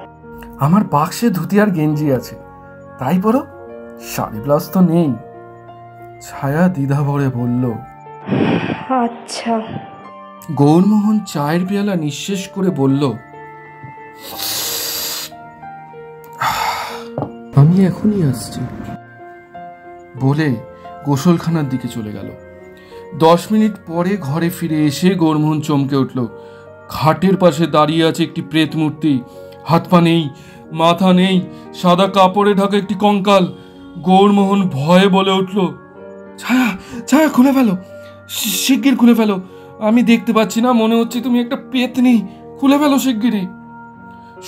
আমার বাক্সে ধুতি আর গেঞ্জি আছে, তাই পরো, শাড়ি ব্লাউজ তো নেই। ছায়া দ্বিধা ভরে বলল, আচ্ছা। গৌরমোহন চায়ের পেয়ালা নিঃশেষ করে বলল, আমি এখনই আসছি, বলে গোসলখানার দিকে চলে গেল। 10 মিনিট পরে ঘরে ফিরে এসে গৌরমোহন চমকে উঠল। খাটের পাশে দাঁড়িয়ে আছে একটি প্রেত মূর্তি, হাত পা নেই, মাথা নেই, সাদা কাপড়ে ঢাকা একটি কঙ্কাল। গৌরমোহন ভয়ে বলে উঠল, ছায়া, ছায়া, খুলে ফেলো, শিগগির খুলে ফেলো, আমি দেখতে পাচ্ছি না, মনে হচ্ছে তুমি একটা পেতনি, খুলে ফেলো শিগগিরই।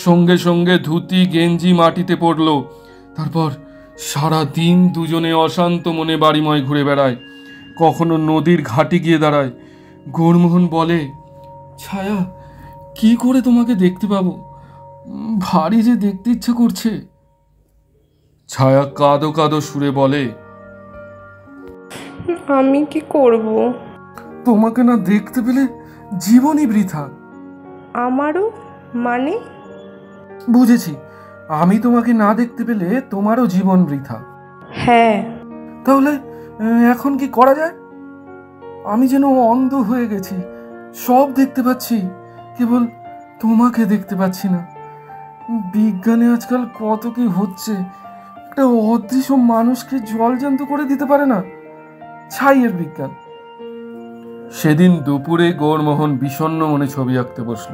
সঙ্গে সঙ্গে ধুতি গেঞ্জি মাটিতে পড়ল। তারপর সারা দিন দুজনে অশান্ত মনে বাড়িময় ঘুরে বেড়ায়, কখনো নদীর ঘাটে গিয়ে দাঁড়ায়। গৌরমোহন বলে, ছায়া, কি করে তোমাকে দেখতে পাবো, ভারী যে দেখতে ইচ্ছে করছে। ছায়া কাঁদো কাঁদো সুরে বলে, আমি কি করব? তোমাকে না দেখতে পেলে জীবনই বৃথা। আমারও মানে? বুঝেছি, আমি তোমাকে না দেখতে পেলে তোমারও জীবন বৃথা। হ্যাঁ। তাহলে এখন কি করা যায়? আমি যেন অন্ধ হয়ে গেছি, সব দেখতে পাচ্ছি, কেবল তোমাকে দেখতে পাচ্ছি না। বিজ্ঞানে আজকাল কত কি হচ্ছে, একটা অদৃশ্য মানুষকে জলজ্যান্ত করে দিতে পারে না, ছাইয়ের বিজ্ঞান। সেদিন দুপুরে গৌরমোহন বিষণ্ণ মনে ছবি আঁকতে বসল।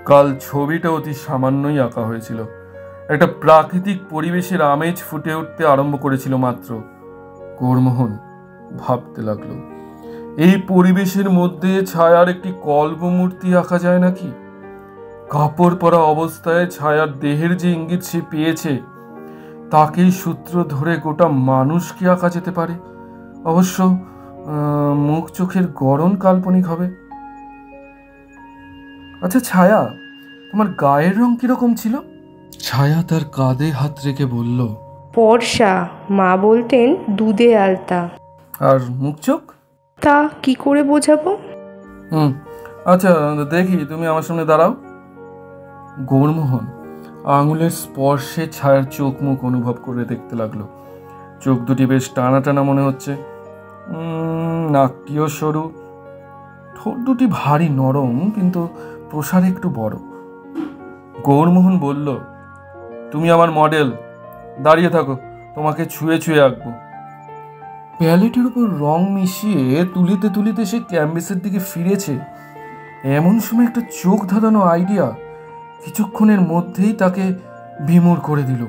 কাল ছবিটা অতি সামান্যই আঁকা হয়েছিল, একটা প্রাকৃতিক পরিবেশের আমেজ ফুটে উঠতে আরম্ভ করেছিল মাত্র। গৌরমোহন ভাবতে লাগলো, এই পরিবেশের মধ্যে ছায়ার একটি কল্পমূর্তি আঁকা যায় নাকি? কাপড় পরা অবস্থায় ছায়ার দেহের যে ইঙ্গিত সে পেয়েছে, তাকেই সূত্র ধরে গোটা মানুষকে আঁকা যেতে পারে। অবশ্য মুখ চোখের গড়ন কাল্পনিক হবে। আচ্ছা ছায়া, তোমার গায়ের রং কিরকম ছিল? ছায়া তার কাঁধে হাত রেখে বলল, বর্ষা, মা বলতেন দুধে আলতা। আর মুখ চোখ? তা কি করে বোঝাবো? আচ্ছা দেখি, তুমি আমার সামনে দাঁড়াও। গৌরমোহন আঙুলের স্পর্শে ছায়ার চোখ মুখ অনুভব করে দেখতে লাগলো। চোখ দুটি বেশ টানা টানা মনে হচ্ছে, নাকটিও সরু, ঠোঁট দুটি ভারী নরম কিন্তু প্রসারে একটু বড়। গৌরমোহন বলল, তুমি আমার মডেল, দাঁড়িয়ে থাকো, তোমাকে ছুঁয়ে ছুঁয়ে আঁকবো। প্যালেটের উপর রং মিশিয়ে তুলিতে তুলিতে সে ক্যানভাসের দিকে ফিরেছে। এমন সময় একটা চোখ ধাঁধানো আইডিয়া কিছুক্ষণের মধ্যেই তাকে বিমূঢ় করে দিল।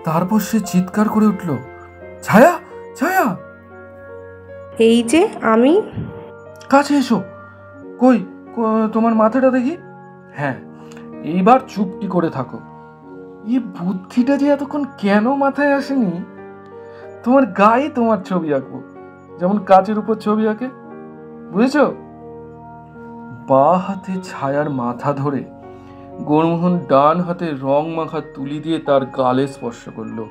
তারপর সে চিৎকার করে উঠল, ছায়া, ছায়া! এই যে আমি। কাছে এসো। কই তোমার মাথাটা দেখি। হ্যাঁ, এইবার চুপটি করে থাকো। এই বুদ্ধিটা যে এতক্ষণ কেন মাথায় আসেনি। তোমার গায়ে তোমার ছবি আঁকবো, যেমন কাচের উপর ছবি আঁকে, বুঝেছ? বা হাতে ছায়ার মাথা ধরে গৌরমোহন ডান হাতে রং মাখা তুলি দিয়ে তার গালে স্পর্শ করলো।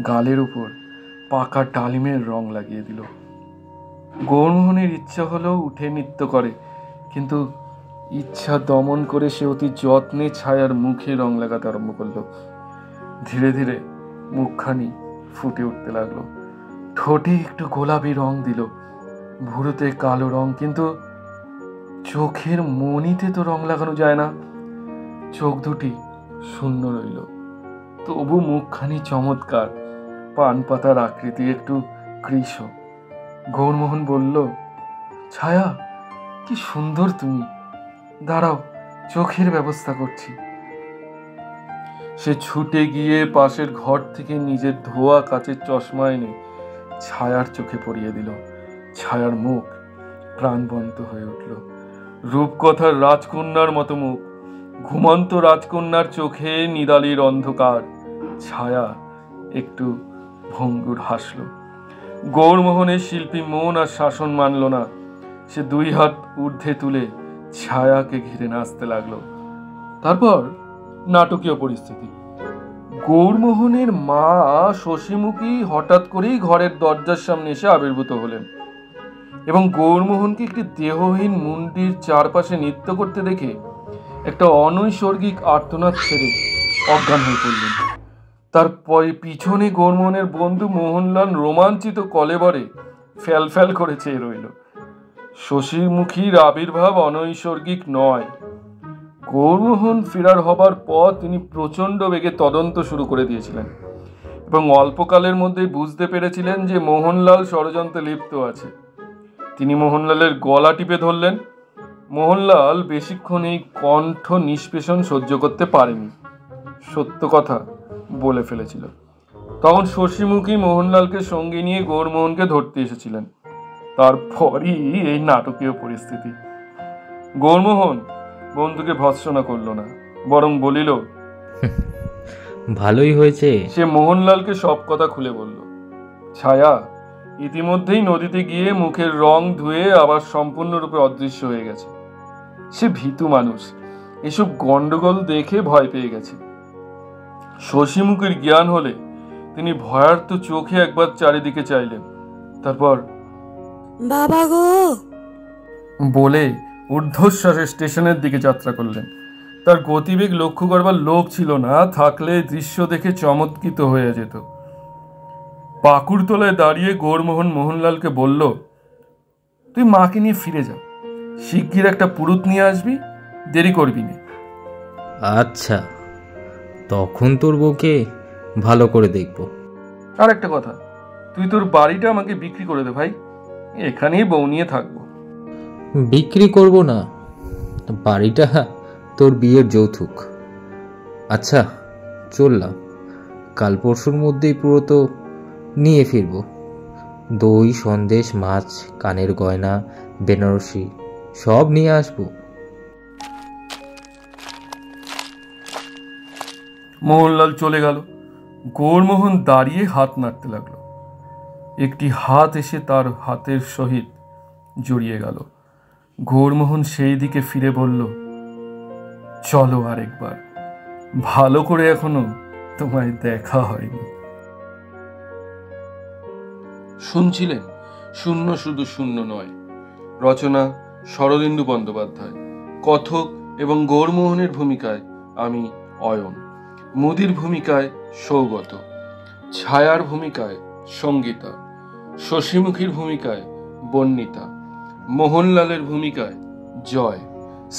গালের উপর পাকা ডালিমের রং লাগিয়ে দিল। গৌরমোহনের ইচ্ছা হলো উঠে নৃত্য করে, কিন্তু ইচ্ছা দমন করে সে অতি যত্নে ছায়ার মুখে রং লাগাতে আরম্ভ করলো। ধীরে ধীরে মুখখানি ফুটে উঠতে লাগলো। ঠোঁটে একটু গোলাপি রং দিল, ভুরুতে কালো রং, কিন্তু চোখের মনিতে তো রং লাগানো যায় না। চোখ দুটি শূন্য রইল, তবু মুখখানি চমৎকার, পান পাতার আকৃতি, একটু কৃশ। গৌরমোহন বলল, ছায়া, কি সুন্দর তুমি, দাঁড়াও, চোখের ব্যবস্থা করছি। সে ছুটে গিয়ে পাশের ঘর থেকে নিজের ধোয়া কাচের চশমা এনে ছায়ার চোখে পরিয়ে দিল। ছায়ার মুখ প্রাণবন্ত হয়ে উঠল। রূপকথার রাজকন্যার মতো মুখ, ঘুমন্ত রাজকন্যার চোখে নিদালির অন্ধকার। ছায়া একটু ভঙ্গুর হাসল। গৌরমোহনের শিল্পী মন আর শাসন মানল না। সে দুই হাত ঊর্ধ্বে তুলে ছায়াকে ঘিরে নাচতে লাগলো। তারপর নাটকীয় পরিস্থিতি। গৌরমোহনের মা শশীমুখী হঠাৎ করেই ঘরের দরজার সামনে এসে আবির্ভূত হলেন এবং গৌরমোহনকে একটি দেহহীন মুন্ডির চারপাশে নৃত্য করতে দেখে একটা অনৈসর্গিক আর্তনাদ ছেড়ে অজ্ঞান হয়ে পড়লেন। তার পিছনে গৌরমোহনের বন্ধু মোহনলাল রোমাঞ্চিত কলেবরে ফ্যাল ফ্যাল করে চেয়ে রইল। শশীমুখীর আবির্ভাব অনৈসর্গিক নয়। গৌরমোহন ফেরার হবার পর তিনি প্রচণ্ড বেগে তদন্ত শুরু করে দিয়েছিলেন এবং অল্পকালের মধ্যেই বুঝতে পেরেছিলেন যে মোহনলাল ষড়যন্ত্রে লিপ্ত আছে। তিনি মোহনলালের গলা টিপে ধরলেন। মোহনলাল বেশিক্ষণ এই কণ্ঠ নিষ্পেষণ সহ্য করতে পারেনি, সত্য কথা বলে ফেলেছিল। তখন শশীমুখী মোহনলালকে সঙ্গে নিয়ে গৌরমোহনকে ধরতে এসেছিলেন। তারপরই এই নাটকীয় পরিস্থিতি। গৌরমোহন বন্ধুকে ভৎসনা করল না, বরং বলিল, ভালোই হয়েছে। সে মোহনলালকে সব কথা খুলে বলল। ছায়া ইতিমধ্যেই নদীতে গিয়ে মুখের রং ধুয়ে আবার সম্পূর্ণরূপে অদৃশ্য হয়ে গেছে। সে ভীতু মানুষ, এসব গন্ডগোল দেখে ভয় পেয়ে গেছে। শশীমুখীর জ্ঞান হলে তিনি ভয়ার্ত চোখে একবার চারিদিকে চাইলেন, তারপর বাবা গো বলে ঊর্ধ্বশ্বাসে স্টেশনের দিকে যাত্রা করলেন। তার গতিবেগ লক্ষ্য করবার লোক ছিল না, থাকলে দৃশ্য দেখে চমৎকৃত হয়ে যেত। পাকুড়তলায় দাঁড়িয়ে গৌরমোহন মোহনলালকে বলল, তুই মাকে নিয়ে ফিরে যা, শিগগির একটা পুরুত নিয়ে আসবি, দেরি করবি না। আচ্ছা, তখন তোর বউকে ভালো করে দেখব। আর একটা কথা, তুই তোর বাড়িটা আমাকে বিক্রি করে দে ভাই, এখানেই বউ নিয়ে থাকবো। বিক্রি করব না, বাড়িটা তোর বিয়ের যৌতুক। আচ্ছা চললাম, কাল পরশুর মধ্যেই পুরো তো নিয়ে ফিরব। দই, সন্দেশ, মাছ, কানের গয়না, বেনারসি সব নিয়ে আসবো। মোহনলাল চলে গেল। গৌরমোহন দাঁড়িয়ে হাত নাড়তে লাগলো। একটি হাত এসে তার হাতের সহিত জড়িয়ে গেল। গৌরমোহন সেই দিকে ফিরে বলল, চলো আরেকবার, ভালো করে এখনো তোমায় দেখা হয়নি। শুনছিলেন শূন্য শুধু শূন্য নয়, রচনা শরদিন্দু বন্দ্যোপাধ্যায়, কথক এবং গৌরমোহনের ভূমিকায় আমি অয়ন, মুদির ভূমিকায় সৌগত, ছায়ার ভূমিকায় সঙ্গীতা, শশীমুখীর ভূমিকায় বর্ণিতা, মোহনলালের ভূমিকায় জয়,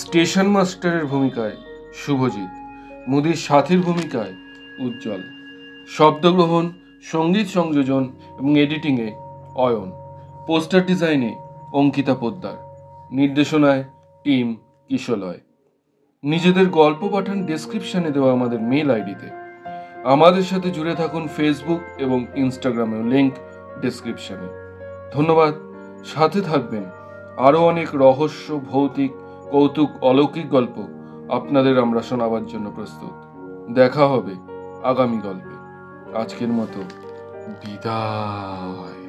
স্টেশন মাস্টারের ভূমিকায় শুভজিৎ, মুদির সাথীর ভূমিকায় উজ্জ্বল। শব্দগ্রহণ, সঙ্গীত সংযোজন এবং এডিটিংয়ে অয়ন, পোস্টার ডিজাইনে অঙ্কিতা পোদ্দার, নির্দেশনায় টিম কিশলয়। নিজেদের গল্প পাঠান ডেসক্রিপশনে দেওয়া আমাদের মেল আইডিতে। আমাদের সাথে জুড়ে থাকুন ফেসবুক এবং ইনস্টাগ্রামেও, লিংক ডেসক্রিপশনে। ধন্যবাদ। সাথে থাকবেন। আরও অনেক রহস্য, ভৌতিক, কৌতুক, অলৌকিক গল্প আপনাদের আমরা শোনাবার জন্য প্রস্তুত। দেখা হবে আগামী গল্পে। আজকের মতো বিদায়।